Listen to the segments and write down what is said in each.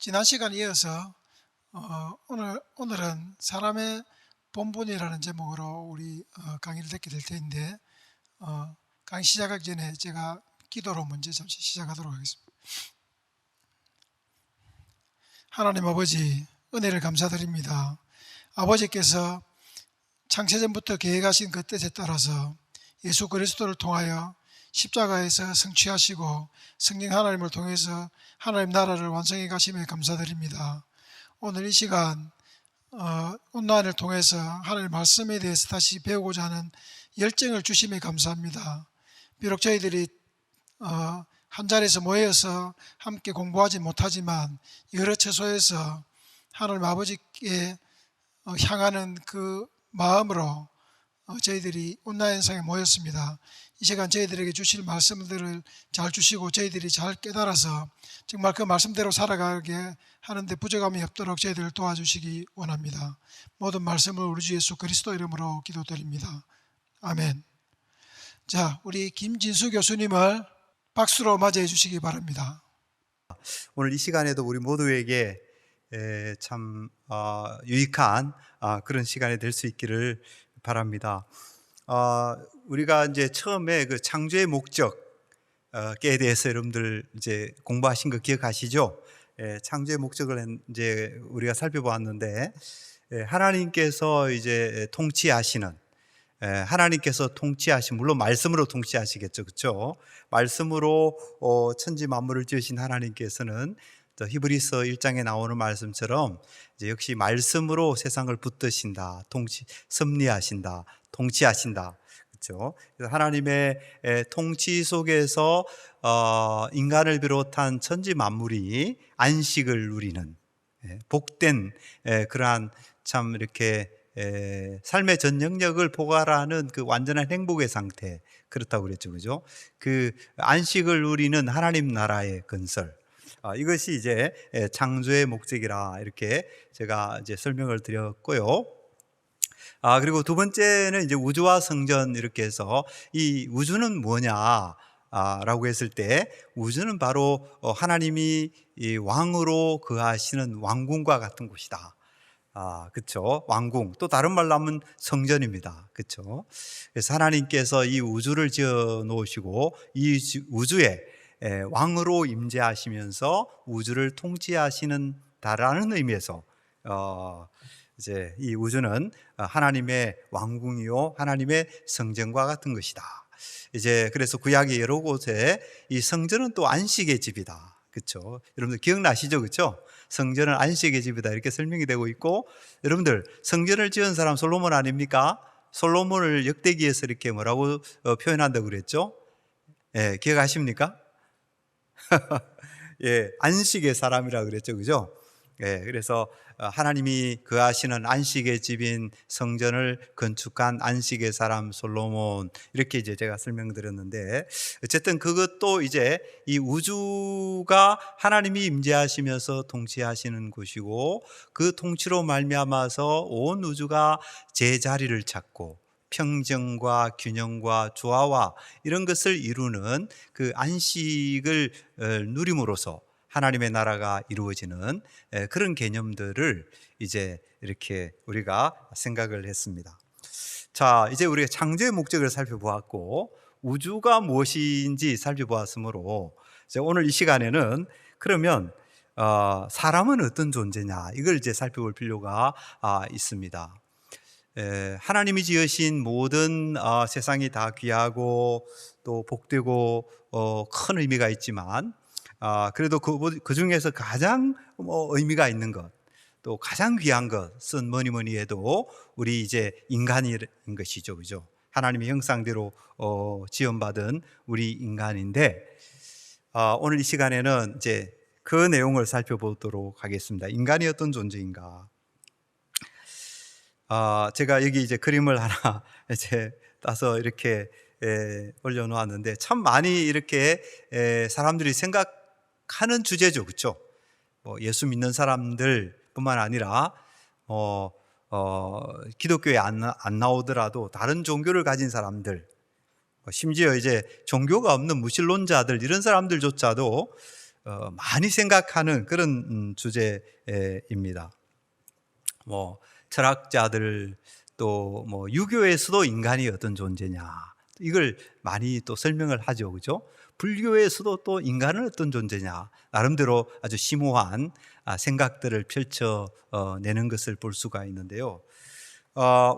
지난 시간에 이어서 오늘은 사람의 본분이라는 제목으로 우리 강의를 듣게 될 텐데, 강의 시작하기 전에 제가 기도로 먼저 잠시 시작하도록 하겠습니다. 하나님 아버지, 은혜를 감사드립니다. 아버지께서 창세전부터 계획하신 그 뜻에 따라서 예수 그리스도를 통하여 십자가에서 성취하시고 성령 하나님을 통해서 하나님 나라를 완성해 가심에 감사드립니다. 오늘 이 시간 온라인을 통해서 하나님 말씀에 대해서 다시 배우고자 하는 열정을 주심에 감사합니다. 비록 저희들이 한 자리에서 모여서 함께 공부하지 못하지만 여러 처소에서 하나님 아버지께 향하는 그 마음으로 저희들이 온라인상에 모였습니다. 이 시간 저희들에게 주실 말씀들을 잘 주시고 저희들이 잘 깨달아서 정말 그 말씀대로 살아가게 하는데 부족함이 없도록 저희들을 도와주시기 원합니다. 모든 말씀을 우리 주 예수 그리스도 이름으로 기도드립니다. 아멘. 자, 우리 김진수 교수님을 박수로 맞이해 주시기 바랍니다. 오늘 이 시간에도 우리 모두에게 참 유익한 그런 시간이 될 수 있기를 바랍니다. 우리가 이제 처음에 그 창조의 목적에 대해서 여러분들 이제 공부하신 거 기억하시죠? 창조의 목적을 이제 우리가 살펴보았는데, 하나님께서 이제 통치하시는, 하나님께서 통치하신, 물론 말씀으로 통치하시겠죠, 그렇죠? 말씀으로 천지 만물을 지으신 하나님께서는 히브리서 1장에 나오는 말씀처럼 이제 역시 말씀으로 세상을 붙드신다, 섭리하신다, 통치하신다, 그렇죠? 그래서 하나님의 통치 속에서 인간을 비롯한 천지 만물이 안식을 누리는 복된 그러한 참 이렇게 삶의 전 영역을 포괄하는 그 완전한 행복의 상태, 그렇다고 그랬죠, 그죠? 그 안식을 누리는 하나님 나라의 건설, 이것이 이제 창조의 목적이라 이렇게 제가 이제 설명을 드렸고요. 그리고 두 번째는 이제 우주와 성전, 이렇게 해서 이 우주는 뭐냐 라고 했을 때, 우주는 바로 하나님이 이 왕으로 거하시는 왕궁과 같은 곳이다. 그렇죠. 왕궁, 또 다른 말로 하면 성전입니다. 그렇죠. 그래서 하나님께서 이 우주를 지어 놓으시고 이 우주에 왕으로 임재하시면서 우주를 통치하시는다라는 의미에서 이제 이 우주는 하나님의 왕궁이요 하나님의 성전과 같은 것이다. 이제 그래서 구약의 여러 곳에 이 성전은 또 안식의 집이다. 그렇죠. 여러분들 기억나시죠? 그렇죠? 성전은 안식의 집이다, 이렇게 설명이 되고 있고, 여러분들 성전을 지은 사람 솔로몬 아닙니까? 솔로몬을 역대기에서 이렇게 뭐라고 표현한다고 그랬죠? 기억하십니까? 안식의 사람이라고 그랬죠, 그죠? 그래서 하나님이 거하시는 안식의 집인 성전을 건축한 안식의 사람 솔로몬, 이렇게 이제 제가 설명드렸는데, 어쨌든 그것도 이제 이 우주가 하나님이 임재하시면서 통치하시는 곳이고, 그 통치로 말미암아서 온 우주가 제자리를 찾고 평정과 균형과 조화와 이런 것을 이루는 그 안식을 누림으로써 하나님의 나라가 이루어지는 그런 개념들을 이제 이렇게 우리가 생각을 했습니다. 자, 이제 우리가 창조의 목적을 살펴보았고 우주가 무엇인지 살펴보았으므로, 이제 오늘 이 시간에는 그러면 사람은 어떤 존재냐, 이걸 이제 살펴볼 필요가 있습니다. 하나님이 지으신 모든 세상이 다 귀하고 또 복되고 큰 의미가 있지만, 그래도 그 중에서 가장 의미가 있는 것, 또 가장 귀한 것은 뭐니 해도 우리 이제 인간인 것이죠, 그죠? 하나님의 형상대로 지음받은 우리 인간인데, 오늘 이 시간에는 이제 그 내용을 살펴보도록 하겠습니다. 인간이 어떤 존재인가? 제가 여기 이제 그림을 하나 이제 따서 이렇게 올려놓았는데, 참 많이 이렇게 사람들이 생각하는 주제죠, 그렇죠? 예수 믿는 사람들뿐만 아니라 기독교에 안 나오더라도 다른 종교를 가진 사람들, 심지어 이제 종교가 없는 무신론자들, 이런 사람들조차도 많이 생각하는 그런 주제입니다. 뭐 철학자들 또 뭐 유교에서도 인간이 어떤 존재냐 이걸 많이 또 설명을 하죠, 그죠? 불교에서도 또 인간은 어떤 존재냐 나름대로 아주 심오한 생각들을 펼쳐내는 것을 볼 수가 있는데요.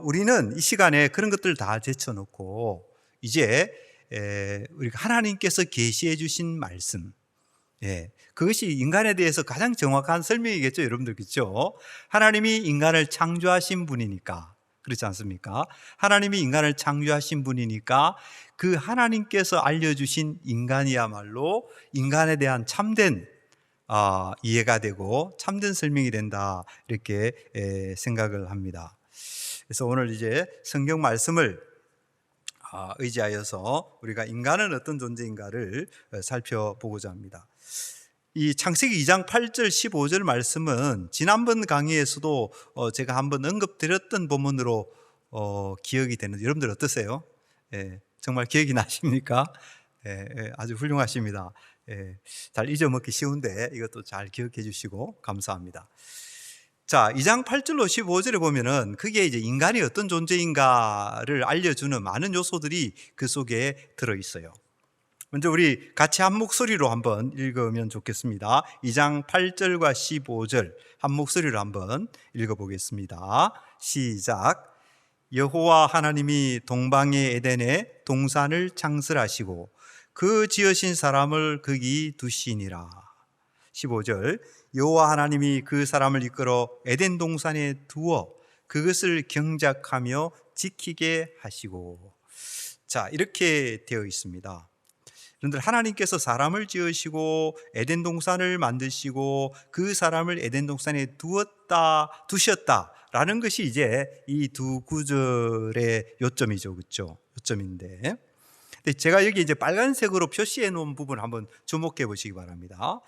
우리는 이 시간에 그런 것들 다 제쳐놓고 이제 우리가 하나님께서 계시해 주신 말씀, 그것이 인간에 대해서 가장 정확한 설명이겠죠, 여러분들, 그렇죠? 하나님이 인간을 창조하신 분이니까, 그렇지 않습니까? 하나님이 인간을 창조하신 분이니까 그 하나님께서 알려주신 인간이야말로 인간에 대한 참된 이해가 되고 참된 설명이 된다, 이렇게 생각을 합니다. 그래서 오늘 이제 성경 말씀을 의지하여서 우리가 인간은 어떤 존재인가를 살펴보고자 합니다. 이 창세기 2장 8절 15절 말씀은 지난번 강의에서도 제가 한번 언급드렸던 본문으로 기억이 되는데 여러분들 어떠세요? 정말 기억이 나십니까? 아주 훌륭하십니다. 잘 잊어먹기 쉬운데 이것도 잘 기억해 주시고 감사합니다. 자, 2장 8절로 15절에 보면은 그게 이제 인간이 어떤 존재인가를 알려주는 많은 요소들이 그 속에 들어 있어요. 먼저 우리 같이 한 목소리로 한번 읽으면 좋겠습니다. 2장 8절과 15절 한 목소리로 한번 읽어보겠습니다. 시작. 여호와 하나님이 동방의 에덴에 동산을 창설하시고 그 지으신 사람을 거기 두시니라. 15절. 여호와 하나님이 그 사람을 이끌어 에덴 동산에 두어 그것을 경작하며 지키게 하시고. 자, 이렇게 되어 있습니다. 그런데 하나님께서 사람을 지으시고 에덴 동산을 만드시고 그 사람을 에덴 동산에 두셨다라는 것이 이제 이 두 구절의 요점이죠, 그렇죠? 요점인데, 근데 제가 여기 이제 빨간색으로 표시해 놓은 부분 한번 주목해 보시기 바랍니다.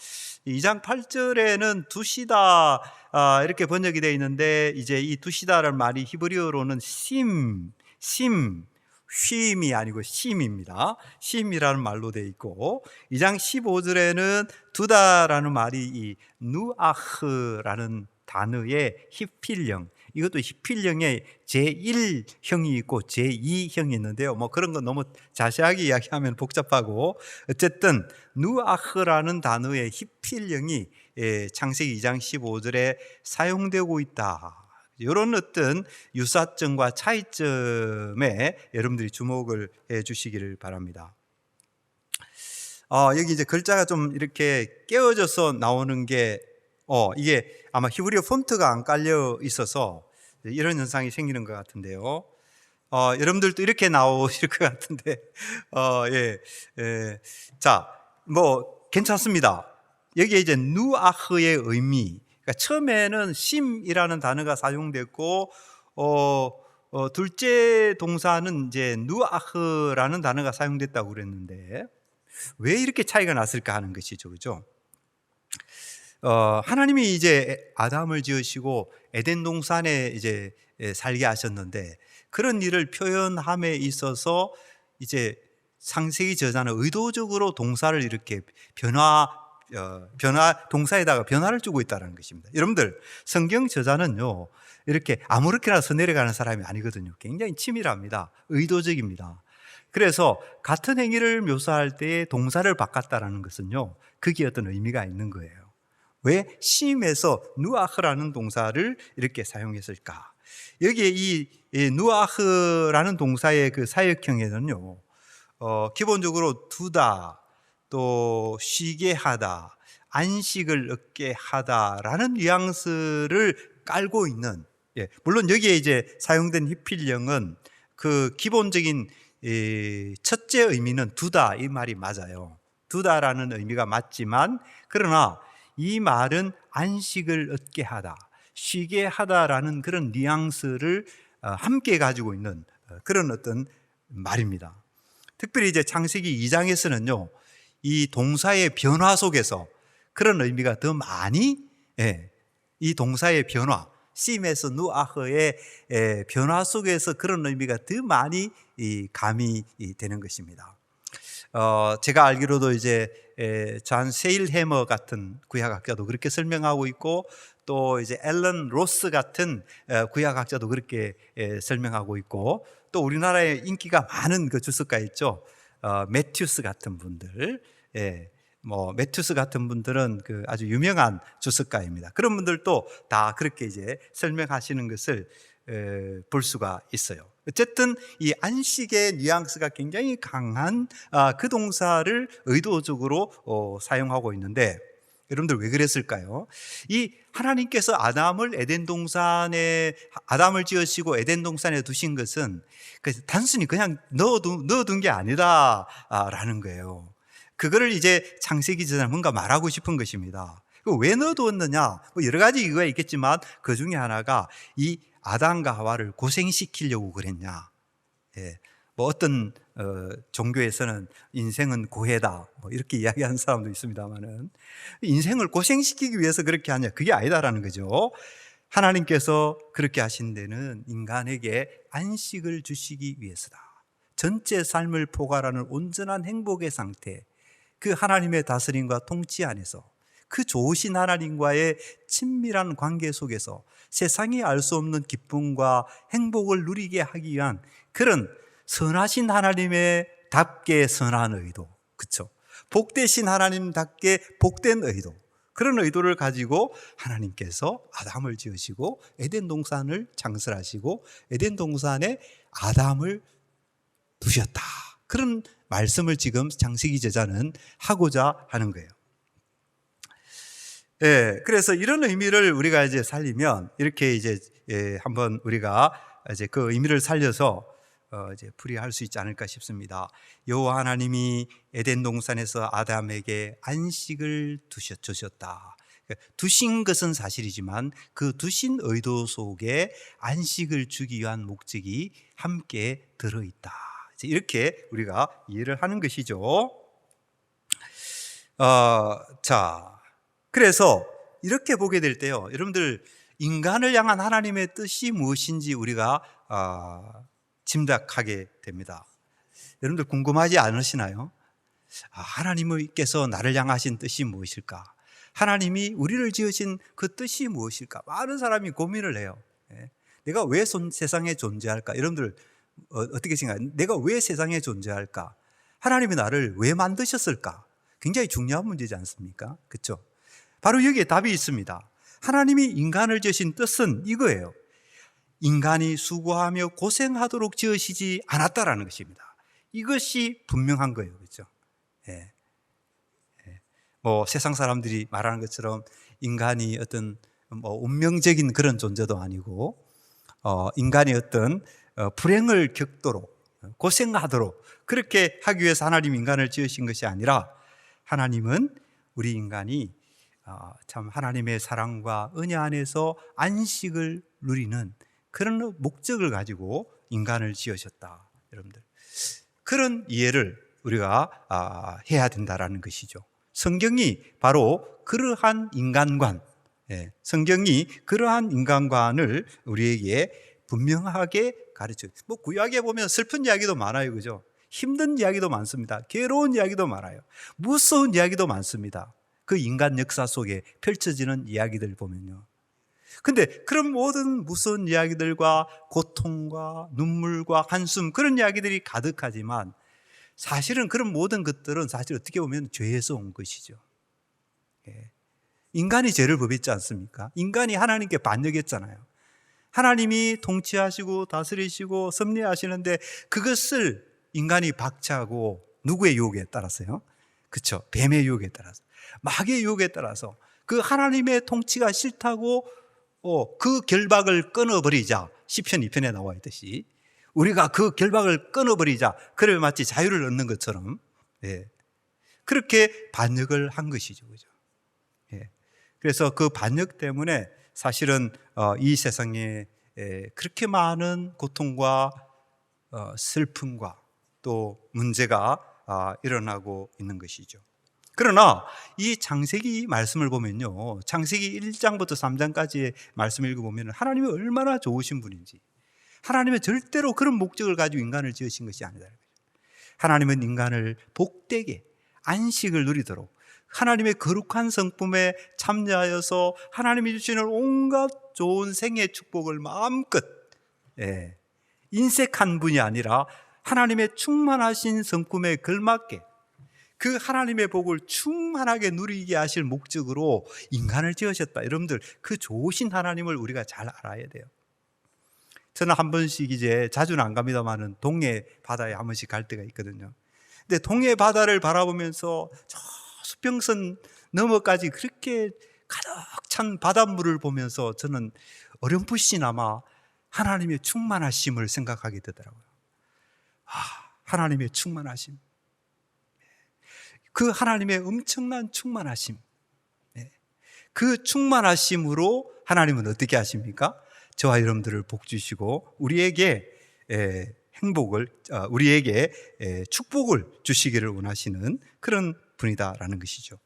2장 8절에는 두시다 이렇게 번역이 되어 있는데, 이제 이 두시다라는 말이 히브리어로는 쉼이 아니고 심입니다. 심이라는 말로 되어 있고, 2장 15절에는 두다라는 말이 이 누아흐라는 단어의 히필령, 이것도 히필령의 제1형이 있고 제2형이 있는데요. 뭐 그런 건 너무 자세하게 이야기하면 복잡하고, 어쨌든 누아흐라는 단어의 히필령이 창세기 2장 15절에 사용되고 있다. 이런 어떤 유사점과 차이점에 여러분들이 주목을 해 주시기를 바랍니다. 여기 이제 글자가 좀 이렇게 깨어져서 나오는 게 이게 아마 히브리어 폰트가 안 깔려 있어서 이런 현상이 생기는 것 같은데요. 여러분들도 이렇게 나오실 것 같은데, 자, 뭐 괜찮습니다. 여기에 이제 누아흐의 의미, 그러니까 처음에는 심이라는 단어가 사용됐고, 둘째 동사는 이제 누아흐라는 단어가 사용됐다고 그랬는데 왜 이렇게 차이가 났을까 하는 것이죠, 그죠? 하나님이 이제 아담을 지으시고 에덴 동산에 이제 살게 하셨는데, 그런 일을 표현함에 있어서 이제 창세기 저자는 의도적으로 동사를 이렇게 동사에다가 변화를 주고 있다는 것입니다. 여러분들, 성경 저자는요 이렇게 아무렇게나 써내려가는 사람이 아니거든요. 굉장히 치밀합니다. 의도적입니다. 그래서 같은 행위를 묘사할 때 동사를 바꿨다는 것은요, 그게 어떤 의미가 있는 거예요. 왜 심에서 누아흐라는 동사를 이렇게 사용했을까? 여기에 이 누아흐라는 동사의 그 사역형에는요, 기본적으로 두다, 또 쉬게 하다, 안식을 얻게 하다라는 뉘앙스를 깔고 있는, 물론 여기에 이제 사용된 히필령은 그 기본적인 첫째 의미는 두다, 이 말이 맞아요. 두다라는 의미가 맞지만, 그러나 이 말은 안식을 얻게 하다, 쉬게 하다라는 그런 뉘앙스를 함께 가지고 있는 그런 어떤 말입니다. 특별히 이제 창세기 2장에서는요, 이 동사의 변화 속에서 그런 의미가 더 많이, 이 동사의 변화, 심에서 누아흐의 변화 속에서 그런 의미가 더 많이 가미되는 것입니다. 제가 알기로도 이제 존 세일해머 같은 구약학자도 그렇게 설명하고 있고, 또 이제 앨런 로스 같은 구약학자도 그렇게 설명하고 있고, 또 우리나라에 인기가 많은 그 주석가 있죠. 매튜스 같은 분들, 뭐 매튜스 같은 분들은 그 아주 유명한 주석가입니다. 그런 분들도 다 그렇게 이제 설명하시는 것을 볼 수가 있어요. 어쨌든 이 안식의 뉘앙스가 굉장히 강한 그 동사를 의도적으로 사용하고 있는데, 여러분들 왜 그랬을까요? 이 하나님께서 아담을 지으시고 에덴 동산에 두신 것은 단순히 그냥 넣어둔 게 아니다라는 거예요. 그거를 이제 창세기 전에 뭔가 말하고 싶은 것입니다. 왜 넣어두었느냐? 뭐 여러 가지 이유가 있겠지만 그 중에 하나가 이 아담과 하와를 고생시키려고 그랬냐? 뭐 어떤 종교에서는 인생은 고해다, 뭐 이렇게 이야기하는 사람도 있습니다만은, 인생을 고생시키기 위해서 그렇게 하냐? 그게 아니다라는 거죠. 하나님께서 그렇게 하신 데는 인간에게 안식을 주시기 위해서다. 전체 삶을 포괄하는 온전한 행복의 상태, 그 하나님의 다스림과 통치 안에서 그 좋으신 하나님과의 친밀한 관계 속에서 세상이 알 수 없는 기쁨과 행복을 누리게 하기 위한 그런 선하신 하나님의 답게 선한 의도, 그렇죠? 복되신 하나님답게 복된 의도, 그런 의도를 가지고 하나님께서 아담을 지으시고 에덴 동산을 창설하시고 에덴 동산에 아담을 두셨다. 그런 말씀을 지금 창세기 저자는 하고자 하는 거예요. 그래서 이런 의미를 우리가 이제 살리면 이렇게 이제 한번 우리가 이제 그 의미를 살려서 이제 풀이할 수 있지 않을까 싶습니다. 여호와 하나님이 에덴 동산에서 아담에게 안식을 주셨다. 두신 것은 사실이지만 그 두신 의도 속에 안식을 주기 위한 목적이 함께 들어있다. 이렇게 우리가 이해를 하는 것이죠. 자, 그래서 이렇게 보게 될 때요, 여러분들 인간을 향한 하나님의 뜻이 무엇인지 우리가 짐작하게 됩니다. 여러분들 궁금하지 않으시나요? 하나님께서 나를 향하신 뜻이 무엇일까? 하나님이 우리를 지으신 그 뜻이 무엇일까? 많은 사람이 고민을 해요. 내가 왜 세상에 존재할까? 여러분들 어떻게 생각해요? 내가 왜 세상에 존재할까? 하나님이 나를 왜 만드셨을까? 굉장히 중요한 문제지 않습니까? 그렇죠? 바로 여기에 답이 있습니다. 하나님이 인간을 지으신 뜻은 이거예요. 인간이 수고하며 고생하도록 지으시지 않았다라는 것입니다. 이것이 분명한 거예요. 그렇죠? 뭐 세상 사람들이 말하는 것처럼 인간이 어떤 뭐 운명적인 그런 존재도 아니고, 인간이 어떤 불행을 겪도록 고생하도록 그렇게 하기 위해서 하나님 인간을 지으신 것이 아니라, 하나님은 우리 인간이 참 하나님의 사랑과 은혜 안에서 안식을 누리는 그런 목적을 가지고 인간을 지으셨다. 여러분들, 그런 이해를 우리가 해야 된다라는 것이죠. 성경이 바로 그러한 인간관, 성경이 그러한 인간관을 우리에게 분명하게 가르쳐요. 뭐 구약에 보면 슬픈 이야기도 많아요, 그죠? 힘든 이야기도 많습니다. 괴로운 이야기도 많아요. 무서운 이야기도 많습니다. 그 인간 역사 속에 펼쳐지는 이야기들 보면요. 근데 그런 모든 무서운 이야기들과 고통과 눈물과 한숨, 그런 이야기들이 가득하지만 사실은 그런 모든 것들은 사실 어떻게 보면 죄에서 온 것이죠. 인간이 죄를 범했지 않습니까? 인간이 하나님께 반역했잖아요. 하나님이 통치하시고 다스리시고 섭리하시는데 그것을 인간이 박차하고 누구의 유혹에 따라서요? 그렇죠? 뱀의 유혹에 따라서, 마귀의 유혹에 따라서 그 하나님의 통치가 싫다고 그 결박을 끊어버리자, 시편 2편에 나와 있듯이 우리가 그 결박을 끊어버리자, 그래 마치 자유를 얻는 것처럼 그렇게 반역을 한 것이죠, 그죠? 그래서 그 반역 때문에 사실은 이 세상에 그렇게 많은 고통과 슬픔과 또 문제가 일어나고 있는 것이죠. 그러나 이 창세기 말씀을 보면요, 창세기 1장부터 3장까지의 말씀을 읽어보면 하나님이 얼마나 좋으신 분인지, 하나님은 절대로 그런 목적을 가지고 인간을 지으신 것이 아니다. 하나님은 인간을 복되게 안식을 누리도록 하나님의 거룩한 성품에 참여하여서 하나님이 주시는 온갖 좋은 생의 축복을 마음껏 인색한 분이 아니라 하나님의 충만하신 성품에 걸맞게 그 하나님의 복을 충만하게 누리게 하실 목적으로 인간을 지으셨다. 여러분들, 그 좋으신 하나님을 우리가 잘 알아야 돼요. 저는 한 번씩 이제 자주는 안 갑니다만은 동해 바다에 한 번씩 갈 때가 있거든요. 근데 동해 바다를 바라보면서 저 수평선 너머까지 그렇게 가득 찬 바닷물을 보면서 저는 어렴풋이나마 하나님의 충만하심을 생각하게 되더라고요. 하나님의 충만하심, 그 하나님의 엄청난 충만하심, 그 충만하심으로 하나님은 어떻게 하십니까? 저와 여러분들을 복 주시고 우리에게 행복을, 우리에게 축복을 주시기를 원하시는 그런 분이다라는 것이죠.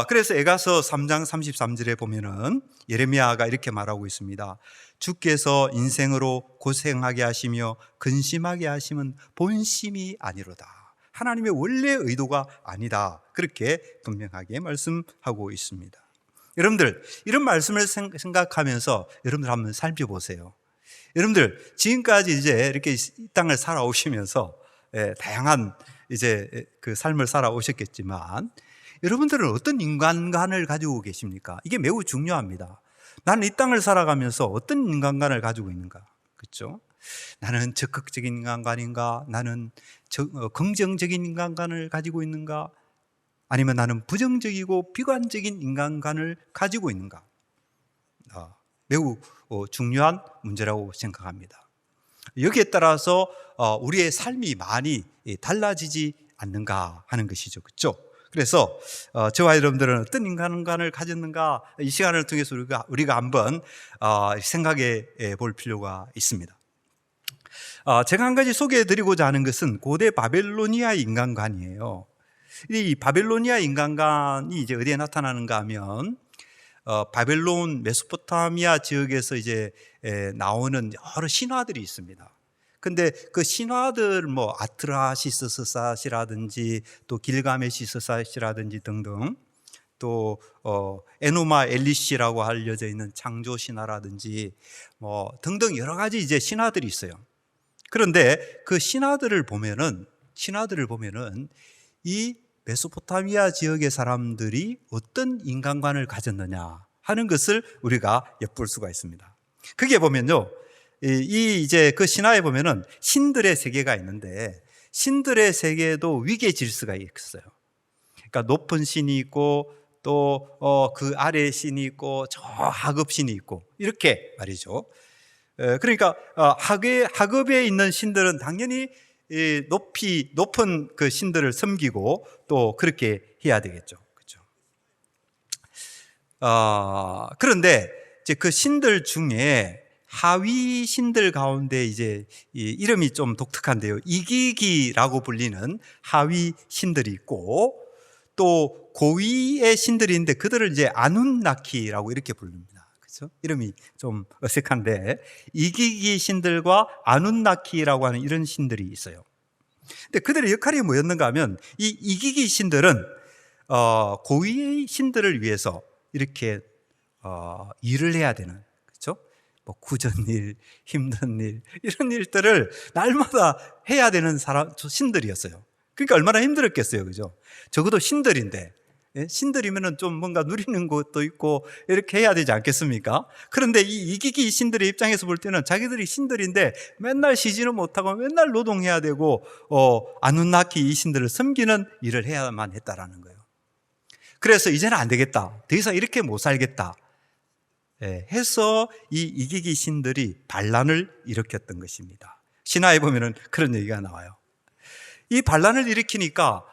그래서 에가서 3장 33절에 보면은 예레미야가 이렇게 말하고 있습니다. 주께서 인생으로 고생하게 하시며 근심하게 하심은 본심이 아니로다. 하나님의 원래 의도가 아니다. 그렇게 분명하게 말씀하고 있습니다. 여러분들, 이런 말씀을 생각하면서 여러분들 한번 살펴보세요. 여러분들, 지금까지 이제 이렇게 이 땅을 살아오시면서 다양한 이제 그 삶을 살아오셨겠지만 여러분들은 어떤 인간관을 가지고 계십니까? 이게 매우 중요합니다. 나는 이 땅을 살아가면서 어떤 인간관을 가지고 있는가? 그렇죠? 나는 적극적인 인간관인가? 나는 긍정적인 인간관을 가지고 있는가? 아니면 나는 부정적이고 비관적인 인간관을 가지고 있는가? 매우 중요한 문제라고 생각합니다. 여기에 따라서 우리의 삶이 많이 달라지지 않는가 하는 것이죠. 그렇죠? 그래서 저와 여러분들은 어떤 인간관을 가졌는가, 이 시간을 통해서 우리가 한번 생각해 볼 필요가 있습니다. 제가 한 가지 소개해 드리고자 하는 것은 고대 바벨로니아 인간관이에요. 이 바벨로니아 인간관이 이제 어디에 나타나는가 하면 바벨론 메소포타미아 지역에서 이제 나오는 여러 신화들이 있습니다. 근데 그 신화들 뭐 아트라시스사시라든지 또 길가메시스사시라든지 등등, 또 에노마 엘리시라고 알려져 있는 창조 신화라든지 뭐 등등 여러 가지 이제 신화들이 있어요. 그런데 그 신화들을 보면은 이 메소포타미아 지역의 사람들이 어떤 인간관을 가졌느냐 하는 것을 우리가 엿볼 수가 있습니다. 그게 보면요, 이제 그 신화에 보면은 신들의 세계가 있는데 신들의 세계에도 위계 질서가 있어요. 그러니까 높은 신이 있고 또 그 아래의 신이 있고 저 하급 신이 있고 이렇게 말이죠. 그러니까 하급에 있는 신들은 당연히 높은 그 신들을 섬기고 또 그렇게 해야 되겠죠. 그렇죠? 그런데 이제 그 신들 중에 하위 신들 가운데 이제 이름이 좀 독특한데요. 이기기라고 불리는 하위 신들이 있고 또 고위의 신들이 있는데 그들을 이제 아눈나키라고 이렇게 부릅니다. 그렇죠? 이름이 좀 어색한데 이기기 신들과 아눈나키라고 하는 이런 신들이 있어요. 근데 그들의 역할이 뭐였는가 하면 이 이기기 신들은 고위의 신들을 위해서 이렇게 일을 해야 되는, 그렇죠? 뭐 굳은 일, 힘든 일, 이런 일들을 날마다 해야 되는 신들이었어요. 그러니까 얼마나 힘들었겠어요, 그죠? 적어도 신들인데, 신들이면은 좀 뭔가 누리는 것도 있고 이렇게 해야 되지 않겠습니까? 그런데 이 이기기 신들의 입장에서 볼 때는 자기들이 신들인데 맨날 쉬지는 못하고 맨날 노동해야 되고 아누나키 이 신들을 섬기는 일을 해야만 했다라는 거예요. 그래서 이제는 안 되겠다, 더 이상 이렇게 못 살겠다 해서 이 이기기 신들이 반란을 일으켰던 것입니다. 신화에 보면은 그런 얘기가 나와요. 이 반란을 일으키니까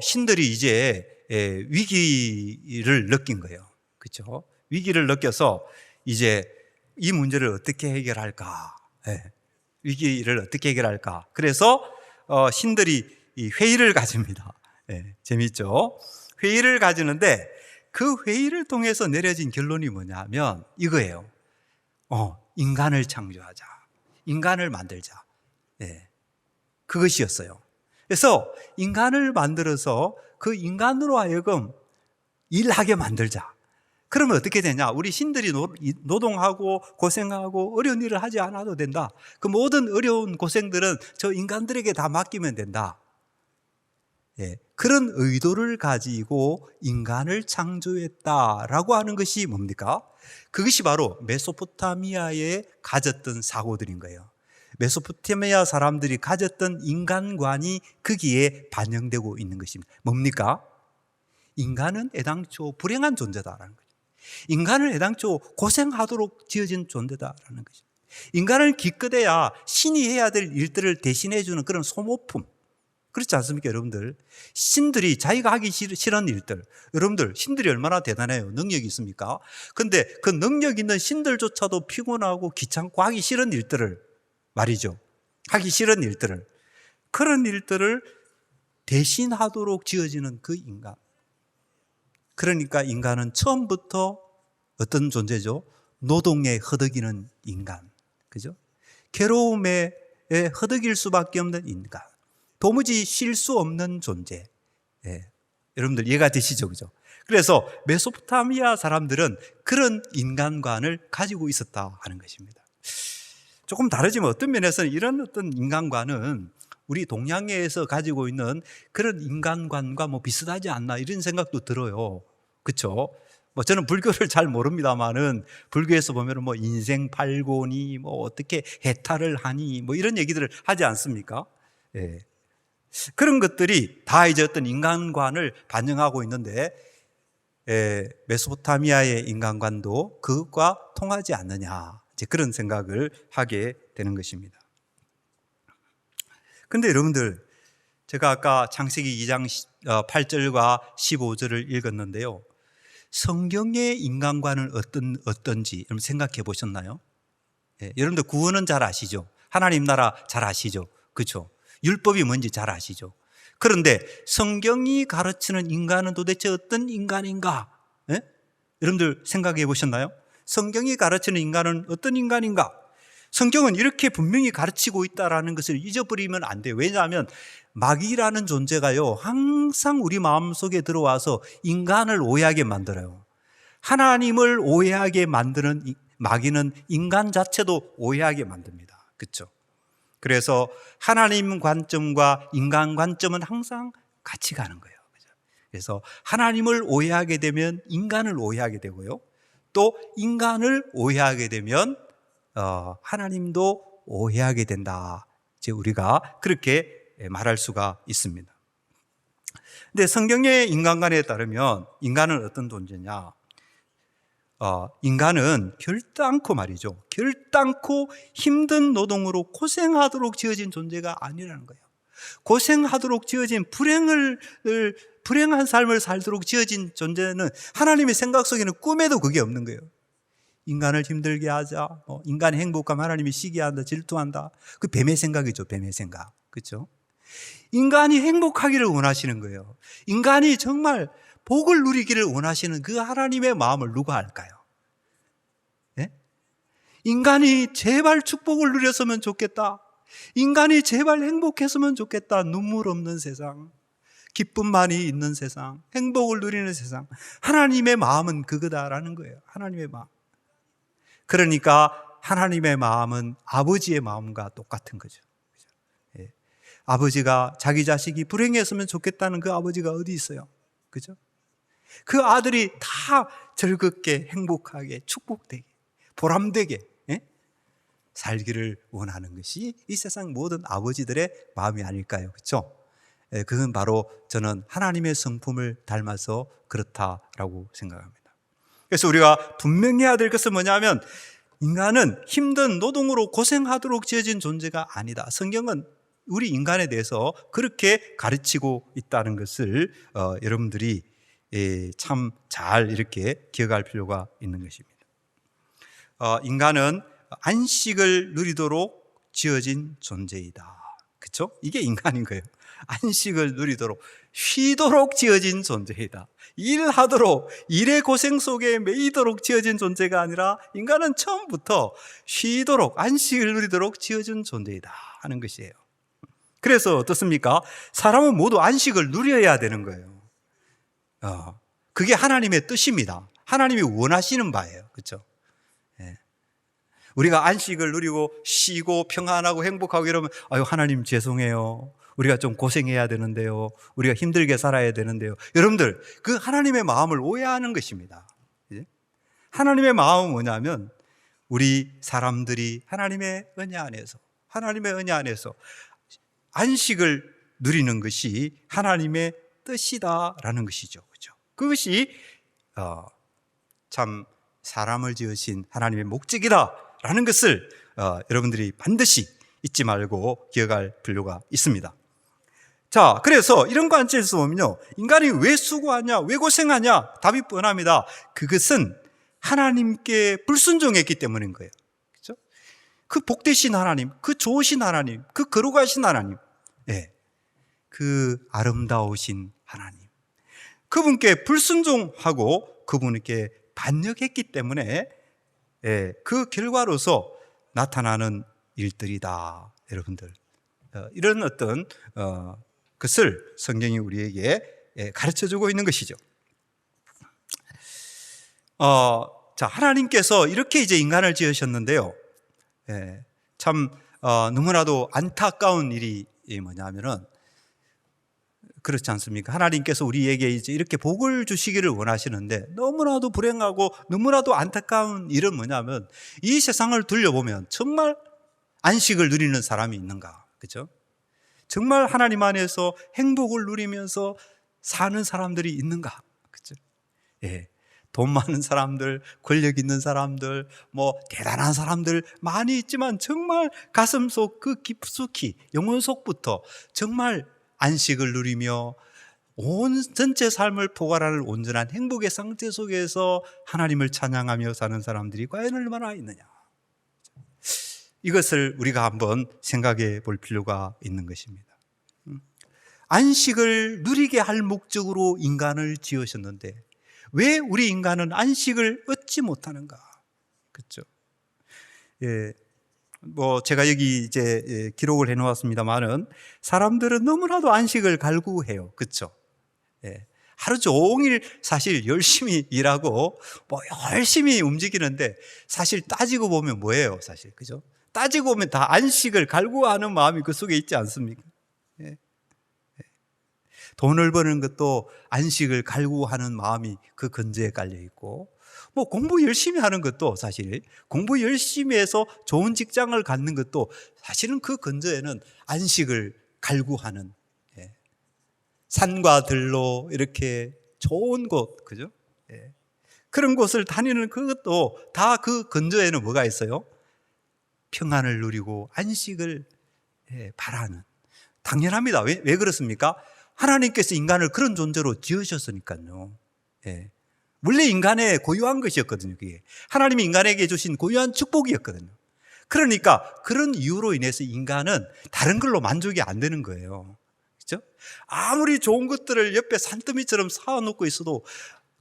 신들이 이제 위기를 느낀 거예요. 그렇죠? 위기를 느껴서 이제 이 문제를 어떻게 해결할까? 위기를 어떻게 해결할까? 그래서 신들이 이 회의를 가집니다. 재밌죠? 회의를 가지는데 그 회의를 통해서 내려진 결론이 뭐냐면 이거예요. 인간을 창조하자. 인간을 만들자. 그것이었어요. 그래서 인간을 만들어서 그 인간으로 하여금 일하게 만들자. 그러면 어떻게 되냐? 우리 신들이 노동하고 고생하고 어려운 일을 하지 않아도 된다. 그 모든 어려운 고생들은 저 인간들에게 다 맡기면 된다. 예, 그런 의도를 가지고 인간을 창조했다라고 하는 것이 뭡니까? 그것이 바로 메소포타미아에 가졌던 사고들인 거예요. 메소포타미아 사람들이 가졌던 인간관이 거기에 반영되고 있는 것입니다. 뭡니까? 인간은 애당초 불행한 존재다라는 거죠. 인간은 애당초 고생하도록 지어진 존재다라는 것입니다. 인간은 기껏해야 신이 해야 될 일들을 대신해 주는 그런 소모품, 그렇지 않습니까, 여러분들? 신들이 자기가 하기 싫은 일들, 여러분들 신들이 얼마나 대단해요. 능력이 있습니까? 근데 그 능력 있는 신들조차도 피곤하고 귀찮고 하기 싫은 일들을 말이죠, 하기 싫은 일들을, 그런 일들을 대신하도록 지어지는 그 인간. 그러니까 인간은 처음부터 어떤 존재죠? 노동에 허덕이는 인간, 그죠? 괴로움에 허덕일 수밖에 없는 인간, 도무지 쉴 수 없는 존재. 예. 여러분들 이해가 되시죠? 그죠? 그래서 메소포타미아 사람들은 그런 인간관을 가지고 있었다 하는 것입니다. 조금 다르지만 어떤 면에서는 이런 어떤 인간관은 우리 동양에서 가지고 있는 그런 인간관과 뭐 비슷하지 않나 이런 생각도 들어요. 그렇죠? 뭐 저는 불교를 잘 모릅니다만은 불교에서 보면은 뭐 인생 팔고니 뭐 어떻게 해탈을 하니 뭐 이런 얘기들을 하지 않습니까? 예. 그런 것들이 다 이제 어떤 인간관을 반영하고 있는데, 메소포타미아의 인간관도 그것과 통하지 않느냐, 이제 그런 생각을 하게 되는 것입니다. 근데 여러분들, 제가 아까 창세기 2장 8절과 15절을 읽었는데요, 성경의 인간관은 어떤지 여러분 생각해 보셨나요? 여러분들 구원은 잘 아시죠? 하나님 나라 잘 아시죠? 그렇죠? 율법이 뭔지 잘 아시죠? 그런데 성경이 가르치는 인간은 도대체 어떤 인간인가? 여러분들 생각해 보셨나요? 성경이 가르치는 인간은 어떤 인간인가? 성경은 이렇게 분명히 가르치고 있다는 것을 잊어버리면 안 돼요. 왜냐하면 마귀라는 존재가요, 항상 우리 마음속에 들어와서 인간을 오해하게 만들어요. 하나님을 오해하게 만드는 마귀는 인간 자체도 오해하게 만듭니다. 그렇죠? 그래서 하나님 관점과 인간 관점은 항상 같이 가는 거예요. 그래서 하나님을 오해하게 되면 인간을 오해하게 되고요, 또 인간을 오해하게 되면 하나님도 오해하게 된다. 이제 우리가 그렇게 말할 수가 있습니다. 근데 성경의 인간관에 따르면 인간은 어떤 존재냐? 인간은 결단코 말이죠, 결단코 힘든 노동으로 고생하도록 지어진 존재가 아니라는 거예요. 고생하도록 지어진 불행한 삶을 살도록 지어진 존재는 하나님의 생각 속에는 꿈에도 그게 없는 거예요. 인간을 힘들게 하자, 인간의 행복감 하나님이 시기한다, 질투한다. 그 뱀의 생각이죠, 뱀의 생각. 그렇죠? 인간이 행복하기를 원하시는 거예요. 인간이 정말 복을 누리기를 원하시는 그 하나님의 마음을 누가 알까요? 예? 인간이 제발 축복을 누렸으면 좋겠다, 인간이 제발 행복했으면 좋겠다. 눈물 없는 세상, 기쁨만이 있는 세상, 행복을 누리는 세상. 하나님의 마음은 그거다라는 거예요. 하나님의 마음. 그러니까 하나님의 마음은 아버지의 마음과 똑같은 거죠. 예. 아버지가 자기 자식이 불행했으면 좋겠다는 그 아버지가 어디 있어요? 그죠? 그 아들이 다 즐겁게 행복하게 축복되게 보람되게 살기를 원하는 것이 이 세상 모든 아버지들의 마음이 아닐까요? 그렇죠? 그건 바로 저는 하나님의 성품을 닮아서 그렇다라고 생각합니다. 그래서 우리가 분명히 해야 될 것은 뭐냐면, 인간은 힘든 노동으로 고생하도록 지어진 존재가 아니다. 성경은 우리 인간에 대해서 그렇게 가르치고 있다는 것을 여러분들이 참 잘 이렇게 기억할 필요가 있는 것입니다. 인간은 안식을 누리도록 지어진 존재이다. 그렇죠? 이게 인간인 거예요. 안식을 누리도록, 쉬도록 지어진 존재이다. 일하도록, 일의 고생 속에 매이도록 지어진 존재가 아니라 인간은 처음부터 쉬도록, 안식을 누리도록 지어진 존재이다 하는 것이에요. 그래서 어떻습니까? 사람은 모두 안식을 누려야 되는 거예요. 그게 하나님의 뜻입니다. 하나님이 원하시는 바예요. 그렇죠? 우리가 안식을 누리고 쉬고 평안하고 행복하고 이러면 아유 하나님 죄송해요. 우리가 좀 고생해야 되는데요. 우리가 힘들게 살아야 되는데요. 여러분들 그 하나님의 마음을 오해하는 것입니다. 하나님의 마음은 뭐냐면 우리 사람들이 하나님의 은혜 안에서 안식을 누리는 것이 하나님의 뜻이다라는 것이죠. 그렇죠? 그것이 참 사람을 지으신 하나님의 목적이다라는 것을 여러분들이 반드시 잊지 말고 기억할 필요가 있습니다. 자, 그래서 이런 관점에서 보면요, 인간이 왜 수고하냐, 왜 고생하냐? 답이 뻔합니다. 그것은 하나님께 불순종했기 때문인 거예요. 그렇죠? 그 복되신 하나님, 그 좋으신 하나님, 그 거룩하신 하나님, 그 아름다우신 하나님, 그분께 불순종하고 그분께 반역했기 때문에 그 결과로서 나타나는 일들이다. 여러분들, 이런 어떤 것을 성경이 우리에게 가르쳐주고 있는 것이죠. 자, 하나님께서 이렇게 이제 인간을 지으셨는데요. 참 너무나도 안타까운 일이 뭐냐면은 그렇지 않습니까? 하나님께서 우리에게 이제 이렇게 복을 주시기를 원하시는데 너무나도 불행하고 너무나도 안타까운 일은 뭐냐면 이 세상을 둘러보면 정말 안식을 누리는 사람이 있는가? 그렇죠? 정말 하나님 안에서 행복을 누리면서 사는 사람들이 있는가? 그렇죠? 돈 많은 사람들, 권력 있는 사람들, 뭐 대단한 사람들 많이 있지만 정말 가슴속 그 깊숙이 영혼 속부터 정말 안식을 누리며 온 전체 삶을 포괄하는 온전한 행복의 상태 속에서 하나님을 찬양하며 사는 사람들이 과연 얼마나 있느냐? 이것을 우리가 한번 생각해 볼 필요가 있는 것입니다. 안식을 누리게 할 목적으로 인간을 지으셨는데 왜 우리 인간은 안식을 얻지 못하는가? 그렇죠? 뭐 제가 여기 이제 기록을 해 놓았습니다만은 사람들은 너무나도 안식을 갈구해요. 그렇죠? 하루 종일 사실 열심히 일하고 뭐 열심히 움직이는데 사실 따지고 보면 뭐예요? 사실 그죠? 따지고 보면 다 안식을 갈구하는 마음이 그 속에 있지 않습니까? 돈을 버는 것도 안식을 갈구하는 마음이 그 근저에 깔려 있고, 뭐 공부 열심히 하는 것도 사실 공부 열심히 해서 좋은 직장을 갖는 것도 사실은 그 근저에는 안식을 갈구하는, 산과 들로 이렇게 좋은 곳, 그죠? 그런 곳을 다니는 그것도 다 그 근저에는 뭐가 있어요? 평안을 누리고 안식을 바라는. 당연합니다. 왜 그렇습니까? 하나님께서 인간을 그런 존재로 지으셨으니까요. 원래 인간의 고유한 것이었거든요. 그게 하나님이 인간에게 주신 고유한 축복이었거든요. 그러니까 그런 이유로 인해서 인간은 다른 걸로 만족이 안 되는 거예요. 그렇죠? 아무리 좋은 것들을 옆에 산더미처럼 쌓아놓고 있어도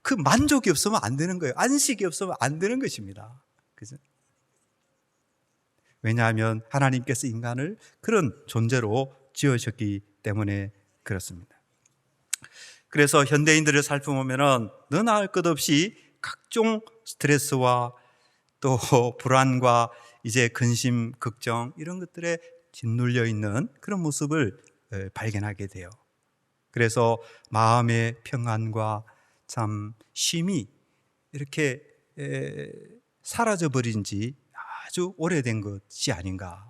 그 만족이 없으면 안 되는 거예요. 안식이 없으면 안 되는 것입니다. 그죠? 왜냐하면 하나님께서 인간을 그런 존재로 지으셨기 때문에 그렇습니다. 그래서 현대인들을 살펴보면은 너나 할 것 없이 각종 스트레스와 또 불안과 이제 근심, 걱정 이런 것들에 짓눌려 있는 그런 모습을 발견하게 돼요. 그래서 마음의 평안과 참 쉼이 이렇게 사라져버린 지 아주 오래된 것이 아닌가.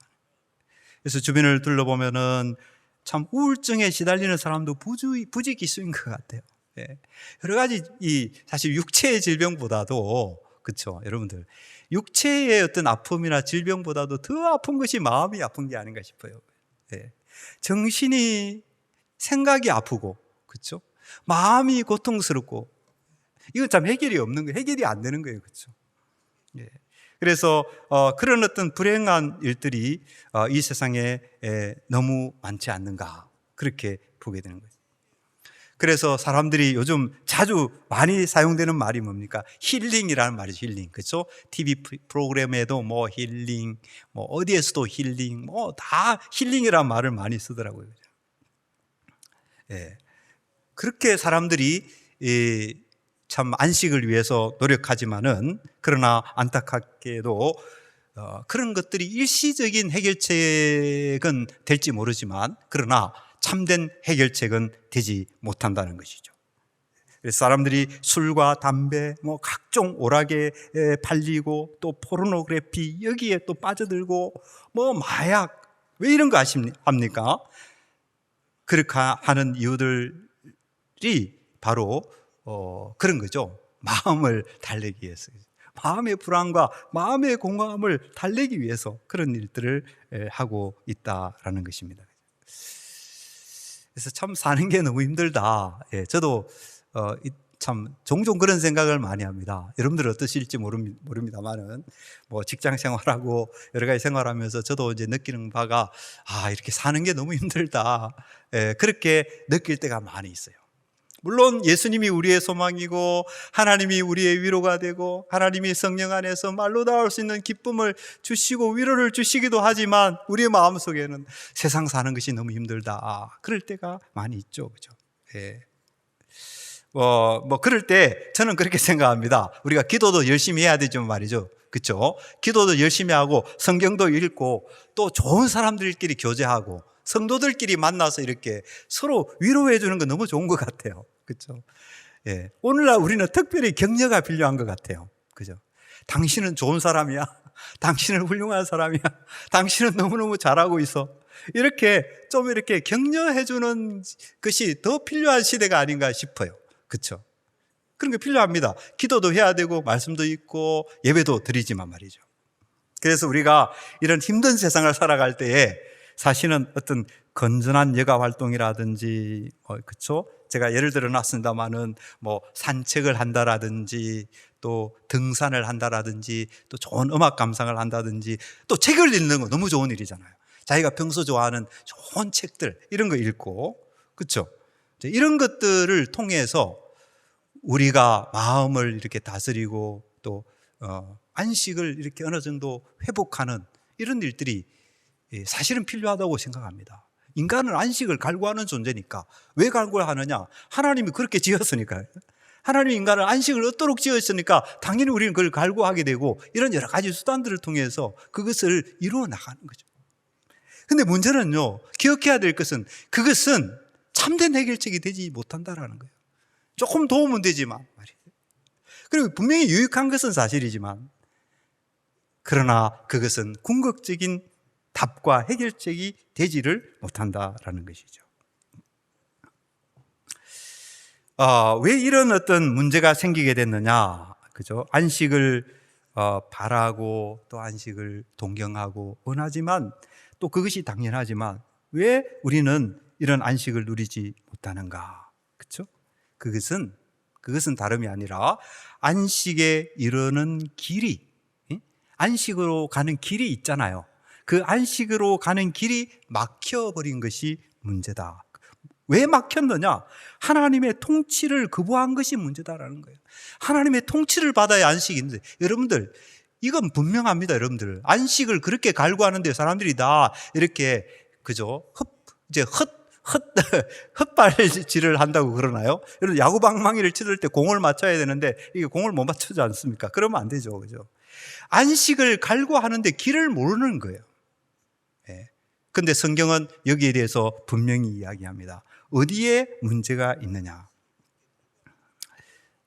그래서 주변을 둘러보면은 참 우울증에 시달리는 사람도 부지기수인 것 같아요. 여러 가지 사실 육체의 질병보다도, 그렇죠, 여러분들, 육체의 어떤 아픔이나 질병보다도 더 아픈 것이 마음이 아픈 게 아닌가 싶어요. 정신이, 생각이 아프고, 그렇죠, 마음이 고통스럽고, 이건 참 해결이 없는 거예요. 해결이 안 되는 거예요. 그렇죠? 그래서 그런 어떤 불행한 일들이 이 세상에 너무 많지 않는가, 그렇게 보게 되는 거예요. 그래서 사람들이 요즘 자주 많이 사용되는 말이 뭡니까? 힐링이라는 말이죠. 힐링. 그렇죠? TV 프로그램에도 뭐 힐링, 뭐 어디에서도 힐링, 뭐 다 힐링이라는 말을 많이 쓰더라고요. 예. 그렇게 사람들이 참 안식을 위해서 노력하지만은, 그러나 안타깝게도 그런 것들이 일시적인 해결책은 될지 모르지만, 그러나 참된 해결책은 되지 못한다는 것이죠. 그래서 사람들이 술과 담배, 뭐 각종 오락에 팔리고, 또 포르노그래피 여기에 또 빠져들고, 뭐 마약, 왜 이런 거 합니까? 그렇게 하는 이유들이 바로 그런 거죠. 마음을 달래기 위해서, 마음의 불안과 마음의 공허함을 달래기 위해서 그런 일들을 하고 있다라는 것입니다. 그래서 참 사는 게 너무 힘들다. 저도 참 종종 그런 생각을 많이 합니다. 여러분들 어떠실지 모릅니다만은, 뭐 직장 생활하고 여러 가지 생활하면서 저도 이제 느끼는 바가, 이렇게 사는 게 너무 힘들다. 그렇게 느낄 때가 많이 있어요. 물론 예수님이 우리의 소망이고, 하나님이 우리의 위로가 되고, 하나님이 성령 안에서 말로 닿을 수 있는 기쁨을 주시고 위로를 주시기도 하지만, 우리의 마음속에는 세상 사는 것이 너무 힘들다, 그럴 때가 많이 있죠. 그죠? 그럴 때 저는 그렇게 생각합니다. 우리가 기도도 열심히 해야 되죠, 말이죠. 그렇죠? 기도도 열심히 하고, 성경도 읽고, 또 좋은 사람들끼리 교제하고, 성도들끼리 만나서 이렇게 서로 위로해 주는 거 너무 좋은 것 같아요. 그렇죠? 오늘날 우리는 특별히 격려가 필요한 것 같아요. 그죠? 당신은 좋은 사람이야. 당신은 훌륭한 사람이야. 당신은 너무너무 잘하고 있어. 이렇게 좀 이렇게 격려해 주는 것이 더 필요한 시대가 아닌가 싶어요. 그렇죠? 그런 게 필요합니다. 기도도 해야 되고, 말씀도 있고, 예배도 드리지만 말이죠. 그래서 우리가 이런 힘든 세상을 살아갈 때에 사실은 어떤 건전한 여가 활동이라든지, 그렇죠? 제가 예를 들어 놨습니다만은, 뭐 산책을 한다라든지, 또 등산을 한다라든지, 또 좋은 음악 감상을 한다든지, 또 책을 읽는 거 너무 좋은 일이잖아요. 자기가 평소 좋아하는 좋은 책들, 이런 거 읽고, 그렇죠? 이런 것들을 통해서 우리가 마음을 이렇게 다스리고, 또 안식을 이렇게 어느 정도 회복하는 이런 일들이 사실은 필요하다고 생각합니다. 인간은 안식을 갈구하는 존재니까. 왜 갈구하느냐? 하나님이 그렇게 지었으니까요. 하나님이 인간을 안식을 얻도록 지었으니까 당연히 우리는 그걸 갈구하게 되고, 이런 여러 가지 수단들을 통해서 그것을 이루어 나가는 거죠. 근데 문제는요, 기억해야 될 것은, 그것은 참된 해결책이 되지 못한다라는 거예요. 조금 도움은 되지만 말이에요. 그리고 분명히 유익한 것은 사실이지만, 그러나 그것은 궁극적인 답과 해결책이 되지를 못한다라는 것이죠. 왜 이런 어떤 문제가 생기게 됐느냐? 그죠? 안식을 바라고, 또 안식을 동경하고 원하지만, 또 그것이 당연하지만, 왜 우리는 이런 안식을 누리지 못하는가? 그렇죠? 그것은 다름이 아니라 안식에 이르는 길이, 안식으로 가는 길이 있잖아요. 그 안식으로 가는 길이 막혀버린 것이 문제다. 왜 막혔느냐? 하나님의 통치를 거부한 것이 문제다라는 거예요. 하나님의 통치를 받아야 안식인데, 여러분들 이건 분명합니다. 여러분들 안식을 그렇게 갈구하는데 사람들이 다 이렇게, 그죠? 헛발질을 한다고 그러나요? 여러분 야구 방망이를 치를 때 공을 맞춰야 되는데 이게 공을 못 맞추지 않습니까? 그러면 안 되죠. 그죠? 안식을 갈구하는데 길을 모르는 거예요. 근데 성경은 여기에 대해서 분명히 이야기합니다. 어디에 문제가 있느냐?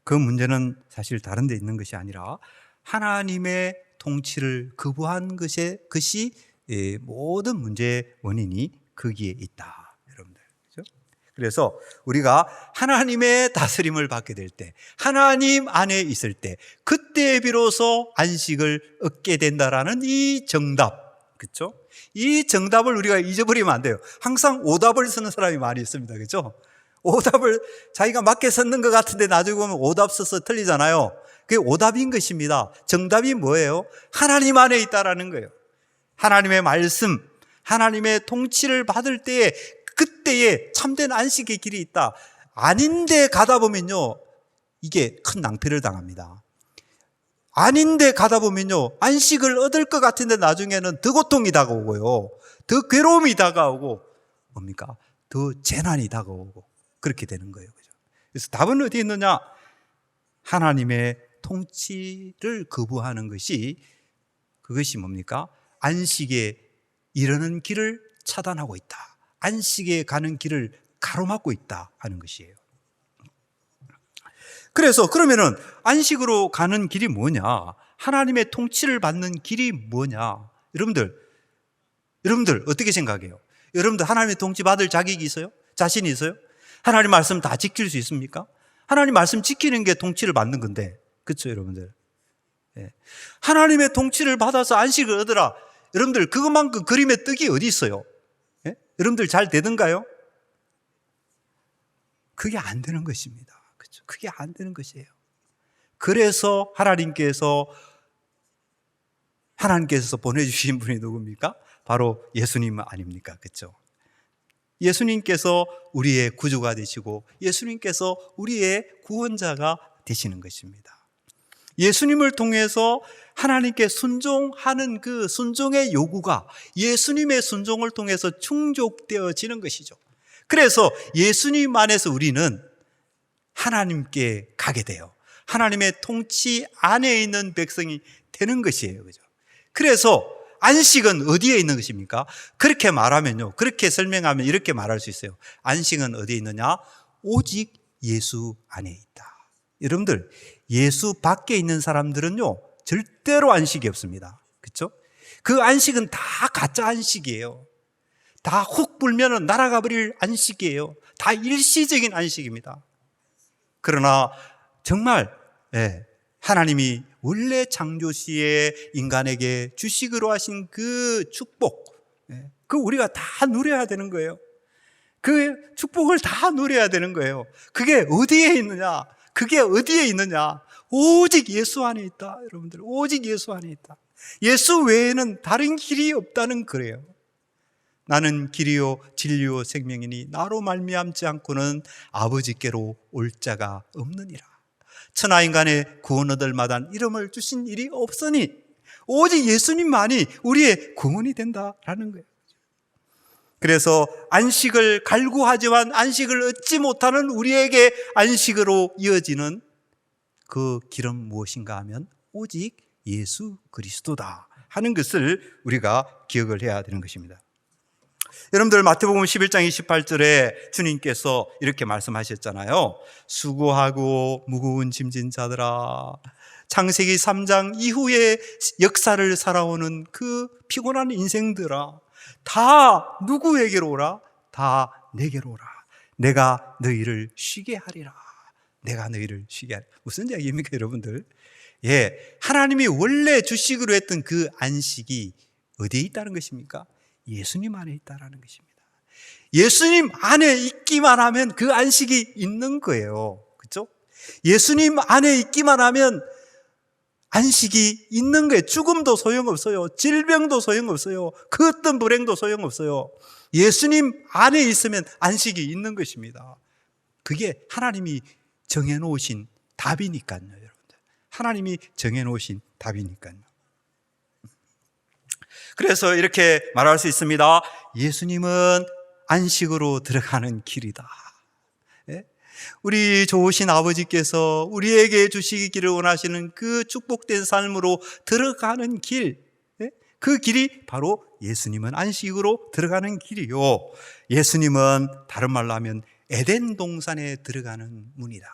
그 문제는 사실 다른 데 있는 것이 아니라 하나님의 통치를 거부한 것이 모든 문제의 원인이 거기에 있다. 여러분들. 그렇죠? 그래서 우리가 하나님의 다스림을 받게 될 때, 하나님 안에 있을 때, 그때 비로소 안식을 얻게 된다라는 이 정답. 그렇죠? 이 정답을 우리가 잊어버리면 안 돼요. 항상 오답을 쓰는 사람이 많이 있습니다. 그렇죠? 오답을 자기가 맞게 썼는 것 같은데 나중에 보면 오답 써서 틀리잖아요. 그게 오답인 것입니다. 정답이 뭐예요? 하나님 안에 있다라는 거예요. 하나님의 말씀, 하나님의 통치를 받을 때에, 그때에 참된 안식의 길이 있다. 아닌데 가다 보면요, 이게 큰 낭패를 당합니다. 아닌데 가다 보면요, 안식을 얻을 것 같은데 나중에는 더 고통이 다가오고요, 더 괴로움이 다가오고, 뭡니까? 더 재난이 다가오고, 그렇게 되는 거예요. 그죠? 그래서 답은 어디 있느냐? 하나님의 통치를 거부하는 것이, 그것이 뭡니까? 안식에 이르는 길을 차단하고 있다. 안식에 가는 길을 가로막고 있다 하는 것이에요. 그래서 그러면은 안식으로 가는 길이 뭐냐? 하나님의 통치를 받는 길이 뭐냐? 여러분들 어떻게 생각해요? 여러분들 하나님의 통치 받을 자격이 있어요? 자신이 있어요? 하나님 말씀 다 지킬 수 있습니까? 하나님 말씀 지키는 게 통치를 받는 건데, 그렇죠, 여러분들? 예. 하나님의 통치를 받아서 안식을 얻으라. 여러분들 그것만큼 그림의 떡이 어디 있어요? 예? 여러분들 잘 되던가요? 그게 안 되는 것입니다. 그렇죠? 그게 안 되는 것이에요. 그래서 하나님께서 보내주신 분이 누굽니까? 바로 예수님 아닙니까? 그렇죠? 예수님께서 우리의 구주가 되시고 예수님께서 우리의 구원자가 되시는 것입니다. 예수님을 통해서 하나님께 순종하는 그 순종의 요구가 예수님의 순종을 통해서 충족되어지는 것이죠. 그래서 예수님 안에서 우리는 하나님께 가게 돼요. 하나님의 통치 안에 있는 백성이 되는 것이에요. 그죠? 그래서 안식은 어디에 있는 것입니까? 그렇게 말하면요, 그렇게 설명하면 이렇게 말할 수 있어요. 안식은 어디에 있느냐? 오직 예수 안에 있다. 여러분들, 예수 밖에 있는 사람들은요, 절대로 안식이 없습니다. 그렇죠? 그 안식은 다 가짜 안식이에요. 다 훅 불면은 날아가 버릴 안식이에요. 다 일시적인 안식입니다. 그러나 정말 하나님이 원래 창조시에 인간에게 주식으로 하신 그 축복, 그 우리가 다 누려야 되는 거예요. 그 축복을 다 누려야 되는 거예요. 그게 어디에 있느냐? 그게 어디에 있느냐? 오직 예수 안에 있다. 여러분들, 오직 예수 안에 있다. 예수 외에는 다른 길이 없다는 거예요. 나는 길이요 진리요 생명이니 나로 말미암지 않고는 아버지께로 올 자가 없느니라. 천하 인간의 구원 얻을 마다는 이름을 주신 일이 없으니 오직 예수님만이 우리의 구원이 된다라는 거예요. 그래서 안식을 갈구하지만 안식을 얻지 못하는 우리에게 안식으로 이어지는 그 길은 무엇인가 하면 오직 예수 그리스도다 하는 것을 우리가 기억을 해야 되는 것입니다. 여러분들 마태복음 11장 28절에 주님께서 이렇게 말씀하셨잖아요. 수고하고 무거운 짐진 자들아, 창세기 3장 이후의 역사를 살아오는 그 피곤한 인생들아, 다 누구에게로 오라? 다 내게로 오라. 내가 너희를 쉬게 하리라. 내가 너희를 쉬게 하리라. 무슨 이야기입니까, 여러분들? 하나님이 원래 주식으로 했던 그 안식이 어디에 있다는 것입니까? 예수님 안에 있다는 것입니다. 예수님 안에 있기만 하면 그 안식이 있는 거예요. 그렇죠? 예수님 안에 있기만 하면 안식이 있는 거예요. 죽음도 소용없어요. 질병도 소용없어요. 그 어떤 불행도 소용없어요. 예수님 안에 있으면 안식이 있는 것입니다. 그게 하나님이 정해놓으신 답이니까요, 여러분들. 하나님이 정해놓으신 답이니까요. 그래서 이렇게 말할 수 있습니다. 예수님은 안식으로 들어가는 길이다. 우리 좋으신 아버지께서 우리에게 주시기를 원하시는 그 축복된 삶으로 들어가는 길, 그 길이 바로 예수님은 안식으로 들어가는 길이요, 예수님은 다른 말로 하면 에덴 동산에 들어가는 문이다.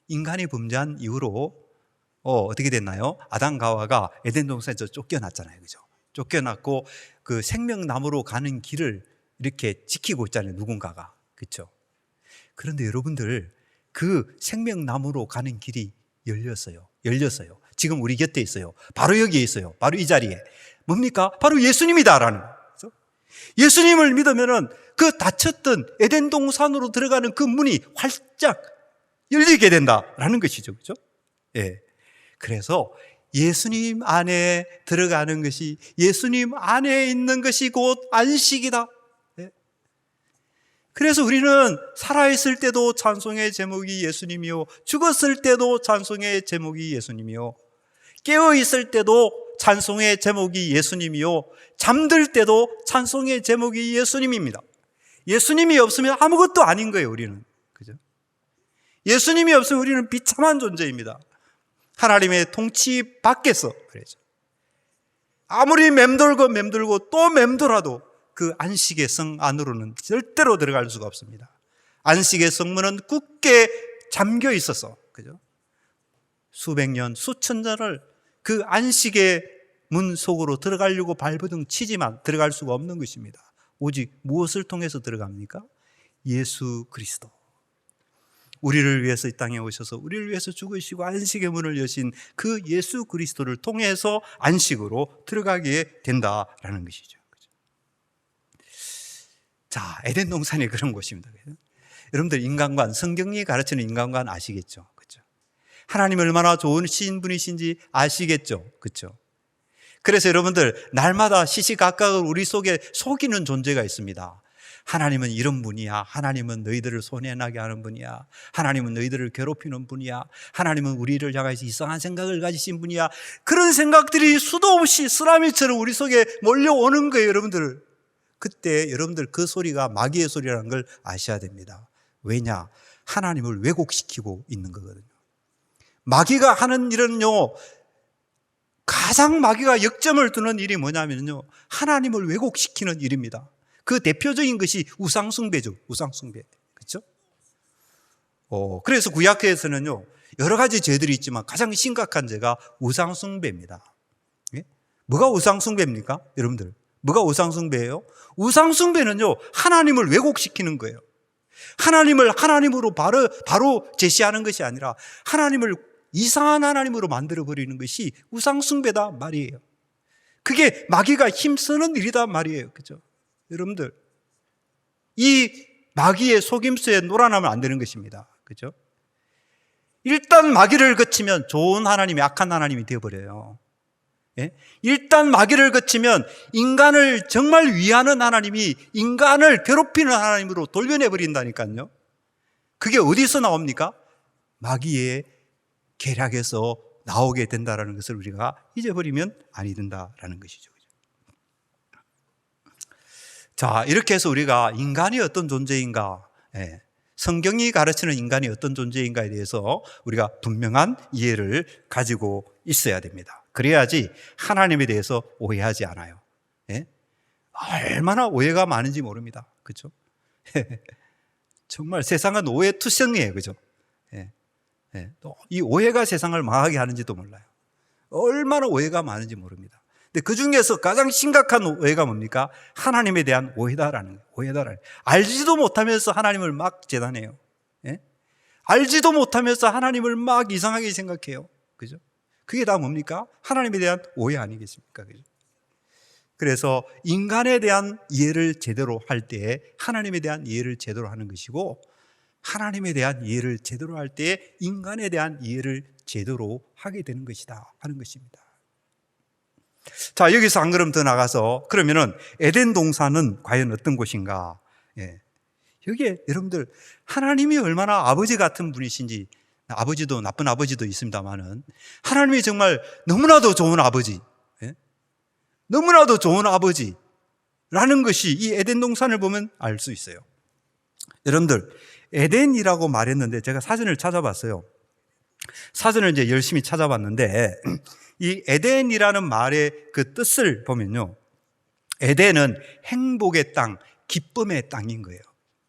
인간이 범죄한 이후로 어떻게 됐나요? 아담과 하와가 에덴 동산에서 쫓겨났잖아요. 그죠? 쫓겨났고 그 생명나무로 가는 길을 이렇게 지키고 있잖아요, 누군가가. 그렇죠? 그런데 여러분들, 그 생명나무로 가는 길이 열렸어요. 지금 우리 곁에 있어요. 바로 여기에 있어요. 바로 이 자리에. 뭡니까? 바로 예수님이다라는 거죠. 예수님을 믿으면은 그 닫혔던 에덴 동산으로 들어가는 그 문이 활짝 열리게 된다라는 것이죠. 그렇죠? 그래서 예수님 안에 들어가는 것이, 예수님 안에 있는 것이 곧 안식이다. 그래서 우리는 살아있을 때도 찬송의 제목이 예수님이요, 죽었을 때도 찬송의 제목이 예수님이요, 깨어있을 때도 찬송의 제목이 예수님이요, 잠들 때도 찬송의 제목이 예수님입니다. 예수님이 없으면 아무것도 아닌 거예요, 우리는. 그죠? 예수님이 없으면 우리는 비참한 존재입니다. 하나님의 통치 밖에서 그래죠. 아무리 맴돌고 또 맴돌아도 그 안식의 성 안으로는 절대로 들어갈 수가 없습니다. 안식의 성문은 굳게 잠겨 있어서, 그죠? 수백 년, 수천 년을 그 안식의 문 속으로 들어가려고 발버둥 치지만 들어갈 수가 없는 것입니다. 오직 무엇을 통해서 들어갑니까? 예수 그리스도. 우리를 위해서 이 땅에 오셔서 우리를 위해서 죽으시고 안식의 문을 여신 그 예수 그리스도를 통해서 안식으로 들어가게 된다라는 것이죠. 자, 에덴 동산이 그런 곳입니다. 여러분들 인간관, 성경이 가르치는 인간관 아시겠죠? 그렇죠? 하나님 얼마나 좋으신 분이신지 아시겠죠? 그렇죠? 그래서 여러분들 날마다 시시각각을 우리 속에 속이는 존재가 있습니다. 하나님은 이런 분이야. 하나님은 너희들을 손해나게 하는 분이야. 하나님은 너희들을 괴롭히는 분이야. 하나님은 우리를 향해서 이상한 생각을 가지신 분이야. 그런 생각들이 수도 없이 쓰라미처럼 우리 속에 몰려오는 거예요, 여러분들. 그때 여러분들 그 소리가 마귀의 소리라는 걸 아셔야 됩니다. 왜냐? 하나님을 왜곡시키고 있는 거거든요. 마귀가 하는 일은요, 가장 마귀가 역점을 두는 일이 뭐냐면요, 하나님을 왜곡시키는 일입니다. 그 대표적인 것이 우상숭배죠. 우상숭배. 그렇죠? 그래서 구약에서는요, 여러 가지 죄들이 있지만 가장 심각한 죄가 우상숭배입니다. 예? 뭐가 우상숭배입니까? 여러분들, 뭐가 우상숭배예요? 우상숭배는요, 하나님을 왜곡시키는 거예요. 하나님을 하나님으로 바로 제시하는 것이 아니라 하나님을 이상한 하나님으로 만들어버리는 것이 우상숭배다 말이에요. 그게 마귀가 힘쓰는 일이다 말이에요. 그죠? 여러분들, 이 마귀의 속임수에 놀아나면 안 되는 것입니다. 그죠? 일단 마귀를 거치면 좋은 하나님이 악한 하나님이 되어버려요. 예? 일단 마귀를 거치면 인간을 정말 위하는 하나님이 인간을 괴롭히는 하나님으로 돌변해버린다니까요. 그게 어디서 나옵니까? 마귀의 계략에서 나오게 된다는 것을 우리가 잊어버리면 아니 된다라는 것이죠. 자, 이렇게 해서 우리가 인간이 어떤 존재인가, 성경이 가르치는 인간이 어떤 존재인가에 대해서 우리가 분명한 이해를 가지고 있어야 됩니다. 그래야지 하나님에 대해서 오해하지 않아요. 얼마나 오해가 많은지 모릅니다. 그렇죠? 정말 세상은 오해 투성이에요. 그죠? 또 이 오해가 세상을 망하게 하는지도 몰라요. 얼마나 오해가 많은지 모릅니다. 근데 그 중에서 가장 심각한 오해가 뭡니까? 하나님에 대한 오해다라는 거예요. 오해다라는 거예요. 알지도 못하면서 하나님을 막 재단해요. 알지도 못하면서 하나님을 막 이상하게 생각해요. 그죠? 그게 다 뭡니까? 하나님에 대한 오해 아니겠습니까? 그죠? 그래서 인간에 대한 이해를 제대로 할 때 하나님에 대한 이해를 제대로 하는 것이고, 하나님에 대한 이해를 제대로 할 때 인간에 대한 이해를 제대로 하게 되는 것이다 하는 것입니다. 자, 여기서 한 걸음 더 나가서 그러면은 에덴 동산은 과연 어떤 곳인가? 여기에 여러분들 하나님이 얼마나 아버지 같은 분이신지, 아버지도 나쁜 아버지도 있습니다만은 하나님이 정말 너무나도 좋은 아버지, 너무나도 좋은 아버지라는 것이 이 에덴 동산을 보면 알 수 있어요. 여러분들, 에덴이라고 말했는데 제가 사전을 찾아봤어요. 사전을 이제 열심히 찾아봤는데 이 에덴이라는 말의 그 뜻을 보면요, 에덴은 행복의 땅, 기쁨의 땅인 거예요.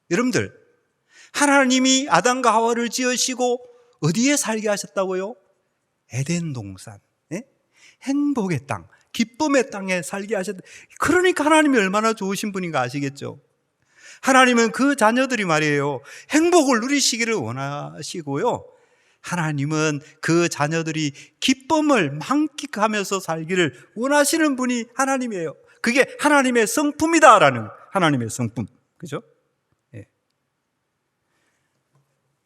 여러분들, 하나님이 아담과 하와를 지으시고 어디에 살게 하셨다고요? 에덴 동산, 행복의 땅, 기쁨의 땅에 살게 하셨다. 그러니까 하나님이 얼마나 좋으신 분인가 아시겠죠? 하나님은 그 자녀들이 말이에요, 행복을 누리시기를 원하시고요, 하나님은 그 자녀들이 기쁨을 만끽하면서 살기를 원하시는 분이 하나님이에요. 그게 하나님의 성품이다라는, 하나님의 성품. 그죠?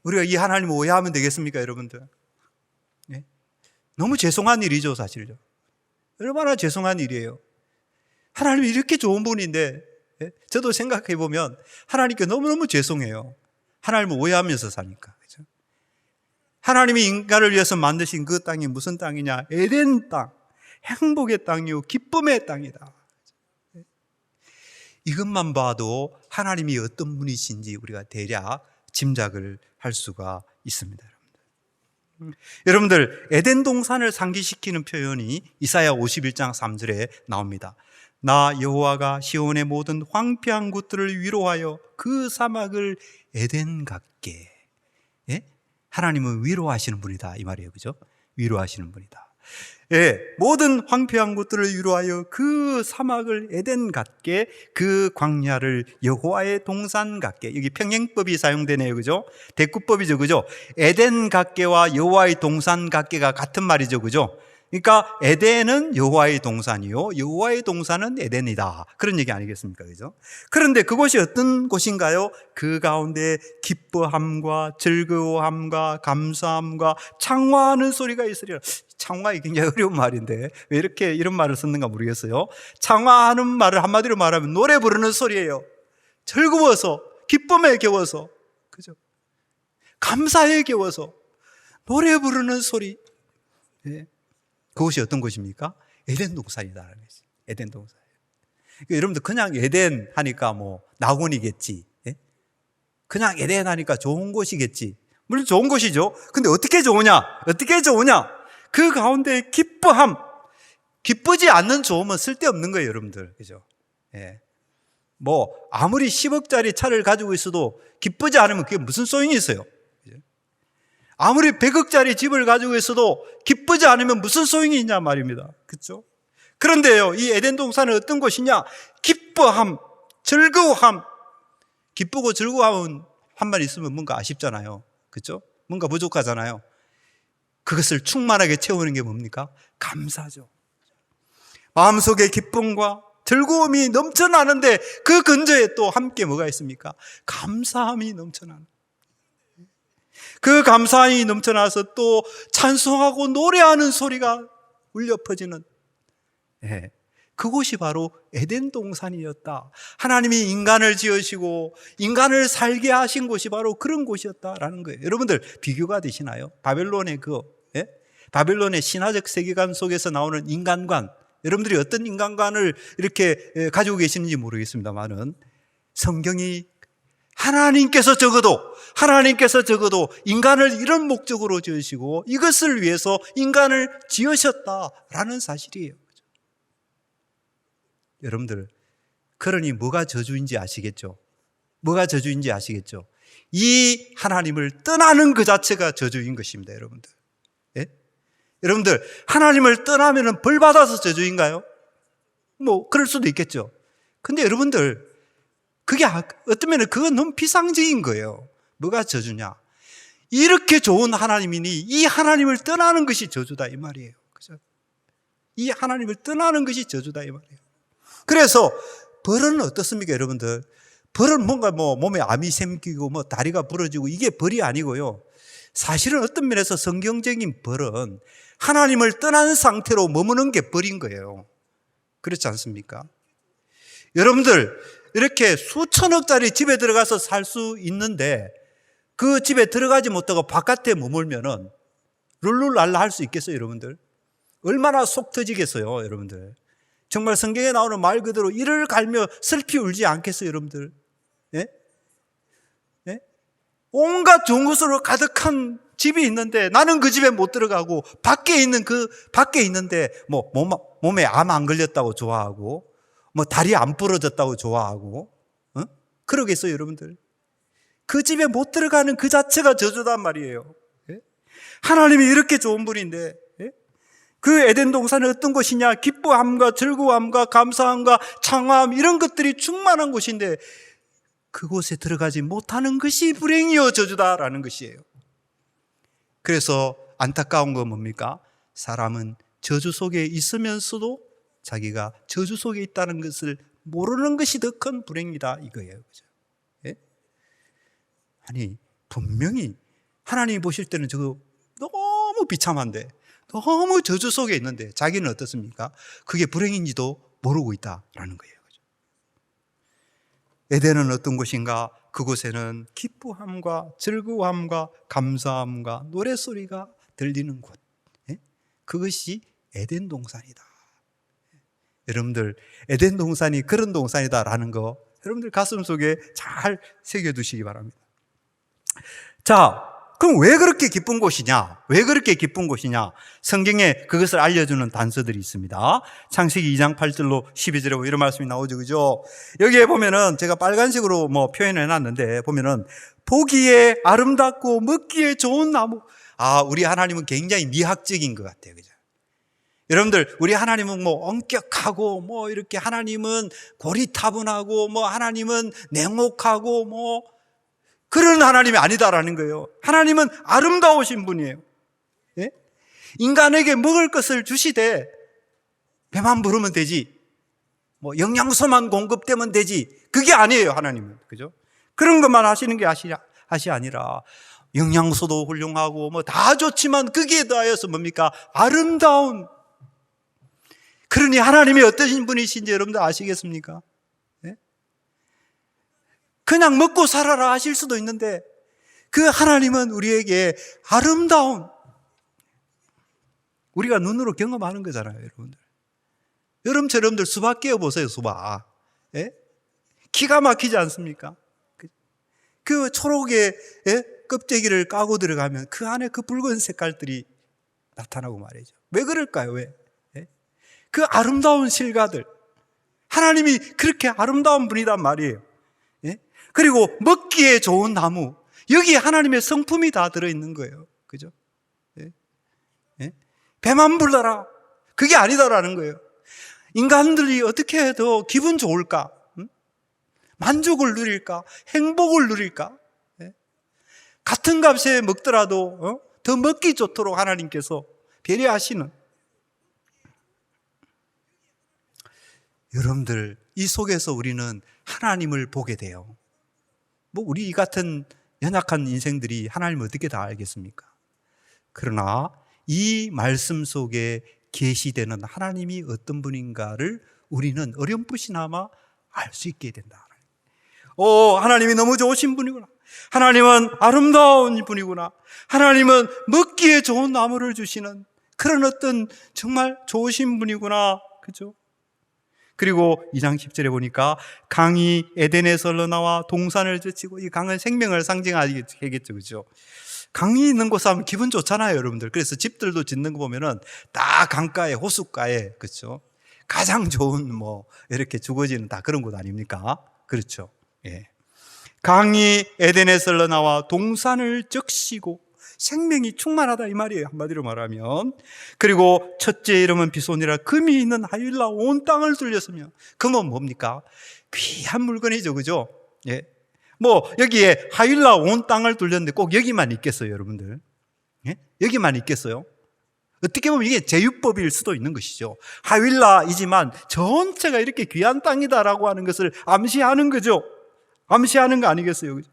우리가 이 하나님을 오해하면 되겠습니까, 여러분들? 너무 죄송한 일이죠, 사실요. 얼마나 죄송한 일이에요. 하나님이 이렇게 좋은 분인데 예? 저도 생각해 보면 하나님께 너무너무 죄송해요. 하나님을 오해하면서 사니까. 그죠? 하나님이 인간을 위해서 만드신 그 땅이 무슨 땅이냐? 에덴 땅, 행복의 땅이요, 기쁨의 땅이다. 이것만 봐도 하나님이 어떤 분이신지 우리가 대략 짐작을 할 수가 있습니다. 여러분들, 에덴 동산을 상기시키는 표현이 이사야 51장 3절에 나옵니다. 나 여호와가 시온의 모든 황폐한 곳들을 위로하여 그 사막을 에덴 같게. 예? 하나님은 위로하시는 분이다 이 말이에요. 그죠? 위로하시는 분이다. 예, 모든 황폐한 곳들을 위로하여 그 사막을 에덴 같게, 그 광야를 여호와의 동산 같게. 여기 평행법이 사용되네요. 그죠? 대꾸법이죠. 그죠? 에덴 같게와 여호와의 동산 같게가 같은 말이죠. 그죠? 그러니까 에덴은 여호와의 동산이요, 여호와의 동산은 에덴이다. 그런 얘기 아니겠습니까? 그죠? 그런데 그곳이 어떤 곳인가요? 그 가운데 기뻐함과 즐거움과 감사함과 창화하는 소리가 있으리라. 창화이 굉장히 어려운 말인데 왜 이렇게 이런 말을 썼는가 모르겠어요. 창화하는 말을 한마디로 말하면 노래 부르는 소리예요. 즐거워서, 기쁨에 겨워서, 그죠? 감사에 겨워서 노래 부르는 소리. 예. 그곳이 어떤 곳입니까? 에덴 동산이다라는 거지. 에덴 동산. 그러니까 여러분들 그냥 에덴 하니까 뭐 낙원이겠지. 예? 그냥 에덴 하니까 좋은 곳이겠지. 물론 좋은 곳이죠. 근데 어떻게 좋으냐? 어떻게 좋으냐? 그 가운데 기뻐함. 기쁘지 않는 좋음은 쓸데없는 거예요, 여러분들. 그죠? 예. 뭐 아무리 10억짜리 차를 가지고 있어도 기쁘지 않으면 그게 무슨 소용이 있어요? 아무리 100억짜리 집을 가지고 있어도 기쁘지 않으면 무슨 소용이 있냐 말입니다. 그렇죠? 그런데요, 이 에덴 동산은 어떤 곳이냐? 기뻐함, 즐거움. 기쁘고 즐거움은 한 말 있으면 뭔가 아쉽잖아요. 그렇죠? 뭔가 부족하잖아요. 그것을 충만하게 채우는 게 뭡니까? 감사죠. 마음속에 기쁨과 즐거움이 넘쳐나는데 그 근저에 또 함께 뭐가 있습니까? 감사함이 넘쳐나는. 그 감사함이 넘쳐나서 또 찬송하고 노래하는 소리가 울려 퍼지는, 예, 그곳이 바로 에덴 동산이었다. 하나님이 인간을 지으시고 인간을 살게 하신 곳이 바로 그런 곳이었다라는 거예요. 여러분들 비교가 되시나요? 바벨론의 예? 바벨론의 신화적 세계관 속에서 나오는 인간관, 여러분들이 어떤 인간관을 이렇게 가지고 계시는지 모르겠습니다만은 성경이 하나님께서 적어도 인간을 이런 목적으로 지으시고 이것을 위해서 인간을 지으셨다라는 사실이에요. 여러분들, 그러니 뭐가 저주인지 아시겠죠? 뭐가 저주인지 아시겠죠? 이 하나님을 떠나는 그 자체가 저주인 것입니다, 여러분들. 예? 여러분들, 하나님을 떠나면 벌 받아서 저주인가요? 뭐 그럴 수도 있겠죠. 근데 여러분들, 그게 어떤 면에 그건 너무 비상적인 거예요. 뭐가 저주냐? 이렇게 좋은 하나님이니 이 하나님을 떠나는 것이 저주다 이 말이에요. 그죠? 이 하나님을 떠나는 것이 저주다 이 말이에요. 그래서 벌은 어떻습니까, 여러분들? 벌은 뭔가 뭐 몸에 암이 생기고 뭐 다리가 부러지고 이게 벌이 아니고요. 사실은 어떤 면에서 성경적인 벌은 하나님을 떠난 상태로 머무는 게 벌인 거예요. 그렇지 않습니까? 여러분들, 이렇게 수천억짜리 집에 들어가서 살 수 있는데 그 집에 들어가지 못하고 바깥에 머물면은 룰루랄라 할 수 있겠어요, 여러분들? 얼마나 속 터지겠어요, 여러분들? 정말 성경에 나오는 말 그대로 이를 갈며 슬피 울지 않겠어요, 여러분들? 예? 예? 온갖 좋은 것으로 가득한 집이 있는데 나는 그 집에 못 들어가고 밖에 있는데 뭐 몸에 암 안 걸렸다고 좋아하고 뭐 다리 안 부러졌다고 좋아하고, 그러겠어요, 여러분들? 그 집에 못 들어가는 그 자체가 저주단 말이에요. 예? 하나님이 이렇게 좋은 분인데, 예? 그 에덴 동산은 어떤 곳이냐? 기뻐함과 즐거움과 감사함과 창화함 이런 것들이 충만한 곳인데 그곳에 들어가지 못하는 것이 불행이요 저주다라는 것이에요. 그래서 안타까운 건 뭡니까? 사람은 저주 속에 있으면서도 자기가 저주 속에 있다는 것을 모르는 것이 더 큰 불행이다 이거예요. 그죠? 예? 아니 분명히 하나님이 보실 때는 저거 너무 비참한데 너무 저주 속에 있는데 자기는 어떻습니까? 그게 불행인지도 모르고 있다라는 거예요. 그죠? 에덴은 어떤 곳인가? 그곳에는 기뻐함과 즐거움과 감사함과 노랫소리가 들리는 곳. 예? 그것이 에덴 동산이다. 여러분들, 에덴 동산이 그런 동산이다라는 거 여러분들 가슴속에 잘 새겨두시기 바랍니다. 자, 그럼 왜 그렇게 기쁜 곳이냐? 왜 그렇게 기쁜 곳이냐? 성경에 그것을 알려주는 단서들이 있습니다. 창세기 2장 8절로 12절에 이런 말씀이 나오죠, 그죠? 여기에 보면은 제가 빨간색으로 표현해 놨는데 보면은 보기에 아름답고 먹기에 좋은 나무. 우리 하나님은 굉장히 미학적인 것 같아요, 그죠? 여러분들, 우리 하나님은 엄격하고 이렇게 하나님은 고리타분하고 하나님은 냉혹하고 그런 하나님이 아니다라는 거예요. 하나님은 아름다우신 분이에요. 예? 인간에게 먹을 것을 주시되 배만 부르면 되지, 영양소만 공급되면 되지, 그게 아니에요. 하나님은, 그죠? 그런 것만 하시는 게 하시 아니라 영양소도 훌륭하고 다 좋지만 거기에 더하여서 뭡니까? 아름다운. 그러니 하나님이 어떠신 분이신지 여러분들 아시겠습니까? 예? 그냥 먹고 살아라 하실 수도 있는데 그 하나님은 우리에게 아름다운, 우리가 눈으로 경험하는 거잖아요, 여러분들. 여러분들 수박 깨어보세요, 수박. 예? 기가 막히지 않습니까? 그 초록의 껍데기를 까고 들어가면 그 안에 그 붉은 색깔들이 나타나고 말이죠. 왜 그럴까요? 왜? 그 아름다운 실과들, 하나님이 그렇게 아름다운 분이란 말이에요. 예? 그리고 먹기에 좋은 나무, 여기에 하나님의 성품이 다 들어있는 거예요, 그죠? 예? 예? 배만 불러라, 그게 아니다라는 거예요. 인간들이 어떻게 해도 기분 좋을까? 만족을 누릴까? 행복을 누릴까? 예? 같은 값에 먹더라도 더 먹기 좋도록 하나님께서 배려하시는, 여러분들, 이 속에서 우리는 하나님을 보게 돼요. 우리 같은 연약한 인생들이 하나님을 어떻게 다 알겠습니까? 그러나 이 말씀 속에 계시되는 하나님이 어떤 분인가를 우리는 어렴풋이나마 알 수 있게 된다. 하나님이 너무 좋으신 분이구나. 하나님은 아름다운 분이구나. 하나님은 먹기에 좋은 나무를 주시는 그런 어떤 정말 좋으신 분이구나. 그죠? 그리고 2장 10절에 보니까 강이 에덴에서 흘러나와 동산을 젖히고, 이 강은 생명을 상징하겠죠, 그죠? 강이 있는 곳에 하면 기분 좋잖아요, 여러분들. 그래서 집들도 짓는 거 보면은 다 강가에, 호숫가에, 그렇죠? 가장 좋은 이렇게 주거지는 다 그런 곳 아닙니까? 그렇죠? 예. 강이 에덴에서 흘러나와 동산을 적시고 생명이 충만하다 이 말이에요, 한마디로 말하면. 그리고 첫째 이름은 비손이라 금이 있는 하윌라 온 땅을 둘렸으며, 금은 뭡니까? 귀한 물건이죠, 그죠? 예. 여기에 하윌라 온 땅을 둘렸는데 꼭 여기만 있겠어요, 여러분들? 예? 여기만 있겠어요? 어떻게 보면 이게 제유법일 수도 있는 것이죠. 하윌라이지만 전체가 이렇게 귀한 땅이다라고 하는 것을 암시하는 거죠. 암시하는 거 아니겠어요, 그죠?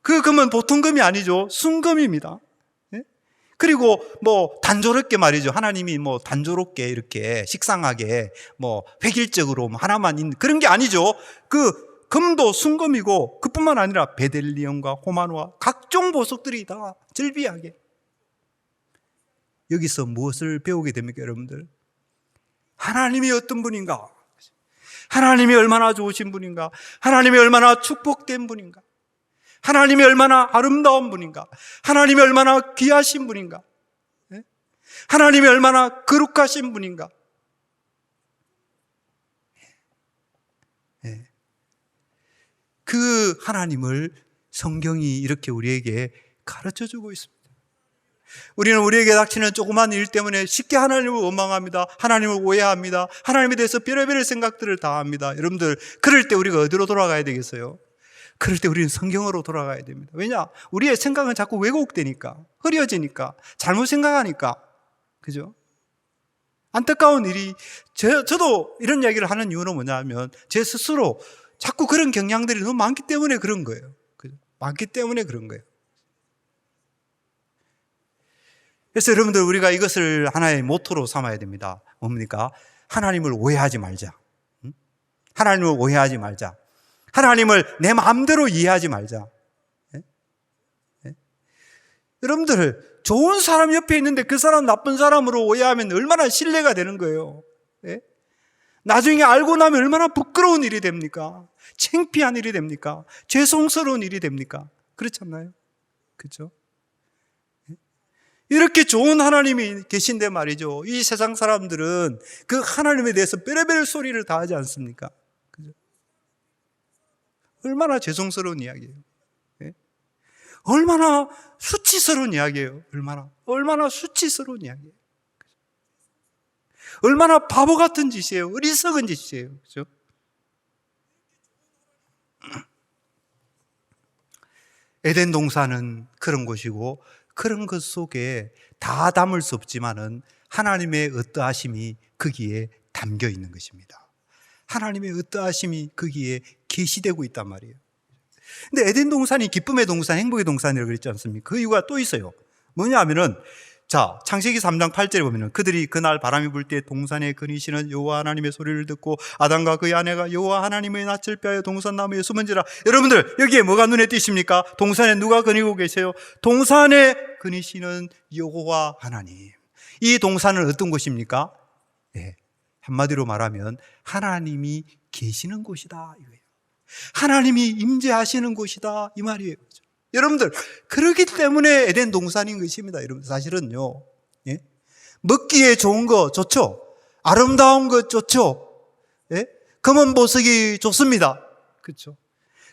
그 금은 보통 금이 아니죠. 순금입니다. 예? 그리고 단조롭게 말이죠. 하나님이 단조롭게 이렇게 식상하게 획일적으로 하나만 있는 그런 게 아니죠. 그 금도 순금이고 그뿐만 아니라 베델리엄과 호마노와 각종 보석들이 다 절비하게. 여기서 무엇을 배우게 됩니까, 여러분들? 하나님이 어떤 분인가? 하나님이 얼마나 좋으신 분인가? 하나님이 얼마나 축복된 분인가? 하나님이 얼마나 아름다운 분인가? 하나님이 얼마나 귀하신 분인가? 예? 하나님이 얼마나 거룩하신 분인가? 예. 그 하나님을 성경이 이렇게 우리에게 가르쳐주고 있습니다. 우리는 우리에게 닥치는 조그만 일 때문에 쉽게 하나님을 원망합니다. 하나님을 오해합니다. 하나님에 대해서 별의별 생각들을 다 합니다. 여러분들, 그럴 때 우리가 어디로 돌아가야 되겠어요? 그럴 때 우리는 성경으로 돌아가야 됩니다. 왜냐? 우리의 생각은 자꾸 왜곡되니까, 흐려지니까, 잘못 생각하니까. 그죠? 안타까운 일이, 저도 이런 이야기를 하는 이유는 뭐냐면 제 스스로 자꾸 그런 경향들이 너무 많기 때문에 그런 거예요. 그죠? 많기 때문에 그런 거예요. 그래서 여러분들, 우리가 이것을 하나의 모토로 삼아야 됩니다. 뭡니까? 하나님을 오해하지 말자. 하나님을 오해하지 말자. 하나님을 내 마음대로 이해하지 말자. 예? 예? 여러분들, 좋은 사람 옆에 있는데 그 사람 나쁜 사람으로 오해하면 얼마나 신뢰가 되는 거예요. 예? 나중에 알고 나면 얼마나 부끄러운 일이 됩니까? 창피한 일이 됩니까? 죄송스러운 일이 됩니까? 그렇지 않나요? 그렇죠? 이렇게 좋은 하나님이 계신데 말이죠, 이 세상 사람들은 그 하나님에 대해서 뼈레벨 소리를 다 하지 않습니까? 그죠? 얼마나 죄송스러운 이야기예요. 예? 얼마나 수치스러운 이야기예요. 얼마나 수치스러운 이야기예요. 그죠? 얼마나 바보 같은 짓이에요. 어리석은 짓이에요. 그죠? 에덴 동산은 그런 곳이고, 그런 것 속에 다 담을 수 없지만은 하나님의 어떠하심이 거기에 담겨 있는 것입니다. 하나님의 어떠하심이 거기에 계시되고 있단 말이에요. 근데 에덴 동산이 기쁨의 동산, 행복의 동산이라고 그랬지 않습니까? 그 이유가 또 있어요. 뭐냐 하면은, 자, 창세기 3장 8절에 보면은, 그들이 그날 바람이 불 때 동산에 거니시는 여호와 하나님의 소리를 듣고 아담과 그의 아내가 여호와 하나님의 낯을 펴여 동산나무에 숨은지라. 여러분들, 여기에 뭐가 눈에 띄십니까? 동산에 누가 거니고 계세요? 동산에 거니시는 여호와 하나님. 이 동산은 어떤 곳입니까? 네, 한마디로 말하면 하나님이 계시는 곳이다 이거예요. 하나님이 임재하시는 곳이다 이 말이에요. 여러분들, 그렇기 때문에 에덴 동산인 것입니다. 여러분, 사실은요, 예? 먹기에 좋은 거 좋죠. 아름다운 것 좋죠. 예? 검은 보석이 좋습니다. 그렇죠.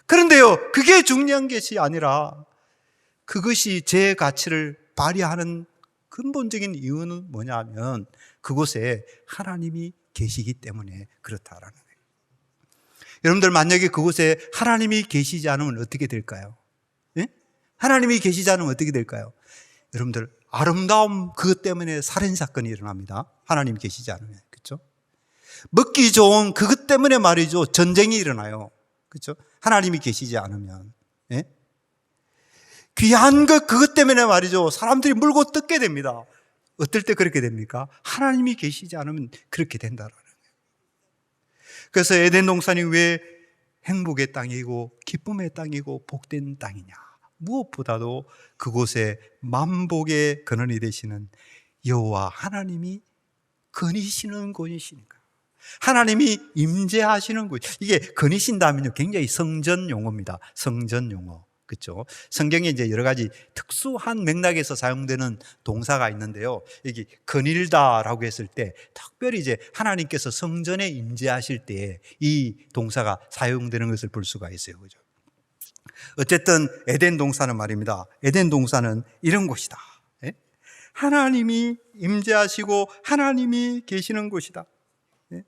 그런데요, 그게 중요한 것이 아니라 그것이 제 가치를 발휘하는 근본적인 이유는 뭐냐면 그곳에 하나님이 계시기 때문에 그렇다라는 거예요. 여러분들, 만약에 그곳에 하나님이 계시지 않으면 어떻게 될까요? 하나님이 계시지 않으면 어떻게 될까요? 여러분들, 아름다움 그것 때문에 살인사건이 일어납니다. 하나님 계시지 않으면. 그렇죠? 먹기 좋은 그것 때문에 말이죠, 전쟁이 일어나요. 그렇죠? 하나님이 계시지 않으면. 예? 귀한 것 그것 때문에 말이죠, 사람들이 물고 뜯게 됩니다. 어떨 때 그렇게 됩니까? 하나님이 계시지 않으면 그렇게 된다라는 거예요. 그래서 에덴 동산이 왜 행복의 땅이고 기쁨의 땅이고 복된 땅이냐? 무엇보다도 그곳에 만복의 근원이 되시는 여호와 하나님이 거니시는 곳이시니까. 하나님이 임재하시는 곳. 이게 거니신다면요, 굉장히 성전 용어입니다. 성전 용어. 그렇죠? 성경에 이제 여러 가지 특수한 맥락에서 사용되는 동사가 있는데요. 여기 거닐다라고 했을 때 특별히 이제 하나님께서 성전에 임재하실 때 이 동사가 사용되는 것을 볼 수가 있어요. 그죠? 어쨌든 에덴 동산은 말입니다. 에덴 동산은 이런 곳이다. 예? 하나님이 임재하시고 하나님이 계시는 곳이다. 예?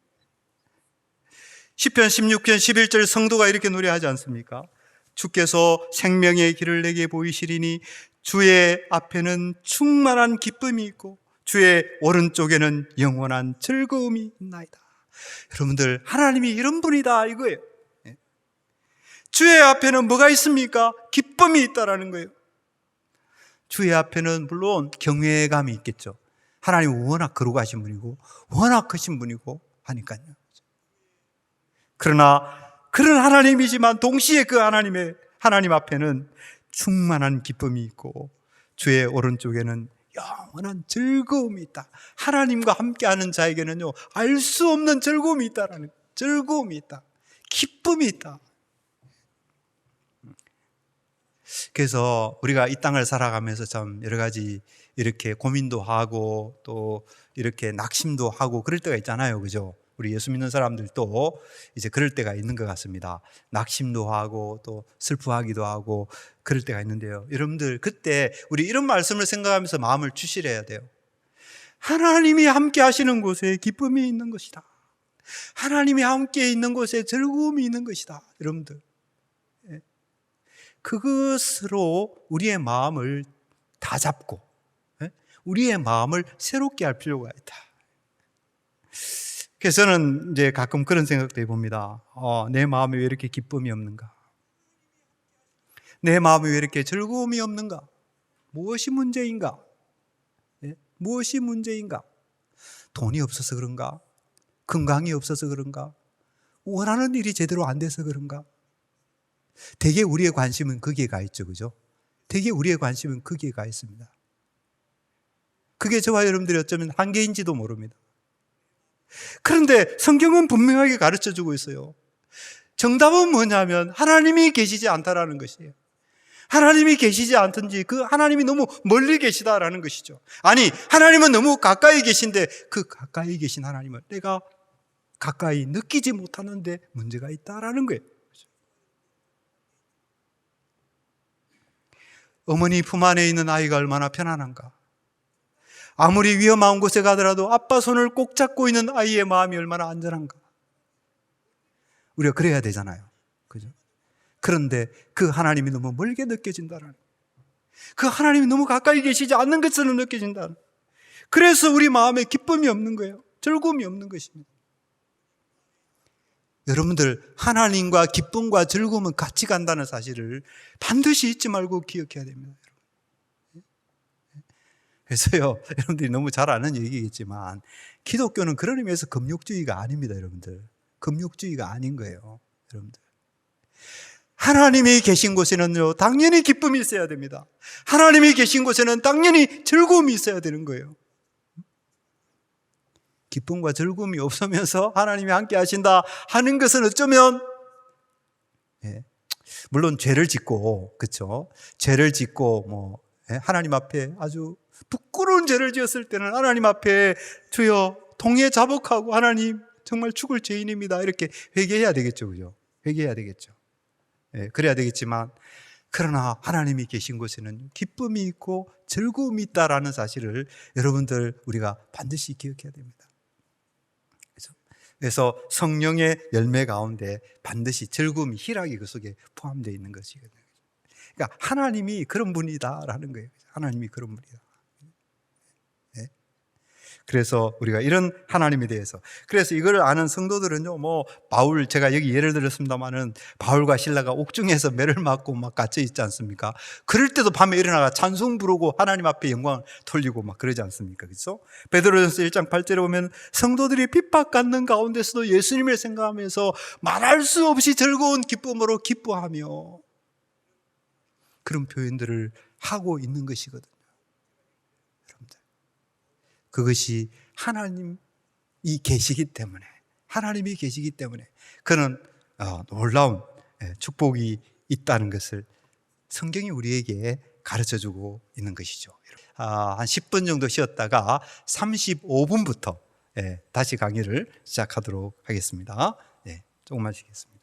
시편 16편 11절 성도가 이렇게 노래하지 않습니까? 주께서 생명의 길을 내게 보이시리니 주의 앞에는 충만한 기쁨이 있고 주의 오른쪽에는 영원한 즐거움이 있나이다. 여러분들, 하나님이 이런 분이다 이거예요. 주의 앞에는 뭐가 있습니까? 기쁨이 있다라는 거예요. 주의 앞에는 물론 경외감이 있겠죠. 하나님은 워낙 거룩하신 분이고 워낙 크신 분이고 하니까요. 그러나 그런 하나님이지만 동시에 그 하나님 앞에는 충만한 기쁨이 있고 주의 오른쪽에는 영원한 즐거움이 있다. 하나님과 함께하는 자에게는요, 알 수 없는 즐거움이 있다라는 거예요. 즐거움이 있다. 기쁨이 있다. 그래서 우리가 이 땅을 살아가면서 참 여러 가지 이렇게 고민도 하고 또 이렇게 낙심도 하고 그럴 때가 있잖아요. 그죠? 우리 예수 믿는 사람들도 이제 그럴 때가 있는 것 같습니다. 낙심도 하고 또 슬퍼하기도 하고 그럴 때가 있는데요. 여러분들, 그때 우리 이런 말씀을 생각하면서 마음을 추스려야 돼요. 하나님이 함께 하시는 곳에 기쁨이 있는 것이다. 하나님이 함께 있는 곳에 즐거움이 있는 것이다. 여러분들, 그것으로 우리의 마음을 다 잡고 우리의 마음을 새롭게 할 필요가 있다. 그래서 저는 이제 가끔 그런 생각도 해봅니다. 내 마음에 왜 이렇게 기쁨이 없는가? 내 마음에 왜 이렇게 즐거움이 없는가? 무엇이 문제인가? 무엇이 문제인가? 돈이 없어서 그런가? 건강이 없어서 그런가? 원하는 일이 제대로 안 돼서 그런가? 대개 우리의 관심은 거기에 가 있죠, 그죠? 대개 우리의 관심은 거기에 가 있습니다. 그게 저와 여러분들이 어쩌면 한계인지도 모릅니다. 그런데 성경은 분명하게 가르쳐 주고 있어요. 정답은 뭐냐면 하나님이 계시지 않다라는 것이에요. 하나님이 계시지 않든지 그 하나님이 너무 멀리 계시다라는 것이죠. 아니, 하나님은 너무 가까이 계신데 그 가까이 계신 하나님을 내가 가까이 느끼지 못하는데 문제가 있다라는 거예요. 어머니 품 안에 있는 아이가 얼마나 편안한가. 아무리 위험한 곳에 가더라도 아빠 손을 꼭 잡고 있는 아이의 마음이 얼마나 안전한가. 우리가 그래야 되잖아요. 그죠? 그런데 그 하나님이 너무 멀게 느껴진다는, 그 하나님이 너무 가까이 계시지 않는 것처럼 느껴진다는, 그래서 우리 마음에 기쁨이 없는 거예요. 즐거움이 없는 것입니다. 여러분들, 하나님과 기쁨과 즐거움은 같이 간다는 사실을 반드시 잊지 말고 기억해야 됩니다. 그래서요, 여러분들이 너무 잘 아는 얘기겠지만 기독교는 그런 의미에서 금욕주의가 아닙니다. 여러분들, 금욕주의가 아닌 거예요. 여러분들, 하나님이 계신 곳에는요 당연히 기쁨이 있어야 됩니다. 하나님이 계신 곳에는 당연히 즐거움이 있어야 되는 거예요. 기쁨과 즐거움이 없으면서 하나님이 함께 하신다 하는 것은 어쩌면, 물론 죄를 짓고, 그렇죠? 죄를 짓고 하나님 앞에 아주 부끄러운 죄를 지었을 때는 하나님 앞에 주여 통해 자복하고 하나님 정말 죽을 죄인입니다 이렇게 회개해야 되겠죠, 그죠? 회개해야 되겠죠. 그래야 되겠지만, 그러나 하나님이 계신 곳에는 기쁨이 있고 즐거움이 있다라는 사실을 여러분들 우리가 반드시 기억해야 됩니다. 그래서 성령의 열매 가운데 반드시 즐거움이, 희락이 그 속에 포함되어 있는 것이거든요. 그러니까 하나님이 그런 분이다라는 거예요. 하나님이 그런 분이다. 그래서 우리가 이런 하나님에 대해서, 그래서 이걸 아는 성도들은요, 바울, 제가 여기 예를 들었습니다만은 바울과 신라가 옥중에서 매를 맞고 막 갇혀 있지 않습니까? 그럴 때도 밤에 일어나가 찬송 부르고 하나님 앞에 영광을 돌리고 막 그러지 않습니까? 그렇죠? 베드로전서 1장 8절에 보면 성도들이 핍박받는 가운데서도 예수님을 생각하면서 말할 수 없이 즐거운 기쁨으로 기뻐하며, 그런 표현들을 하고 있는 것이거든요. 그것이 하나님이 계시기 때문에, 하나님이 계시기 때문에 그는 놀라운 축복이 있다는 것을 성경이 우리에게 가르쳐주고 있는 것이죠. 한 10분 정도 쉬었다가 35분부터 다시 강의를 시작하도록 하겠습니다. 조금만 쉬겠습니다.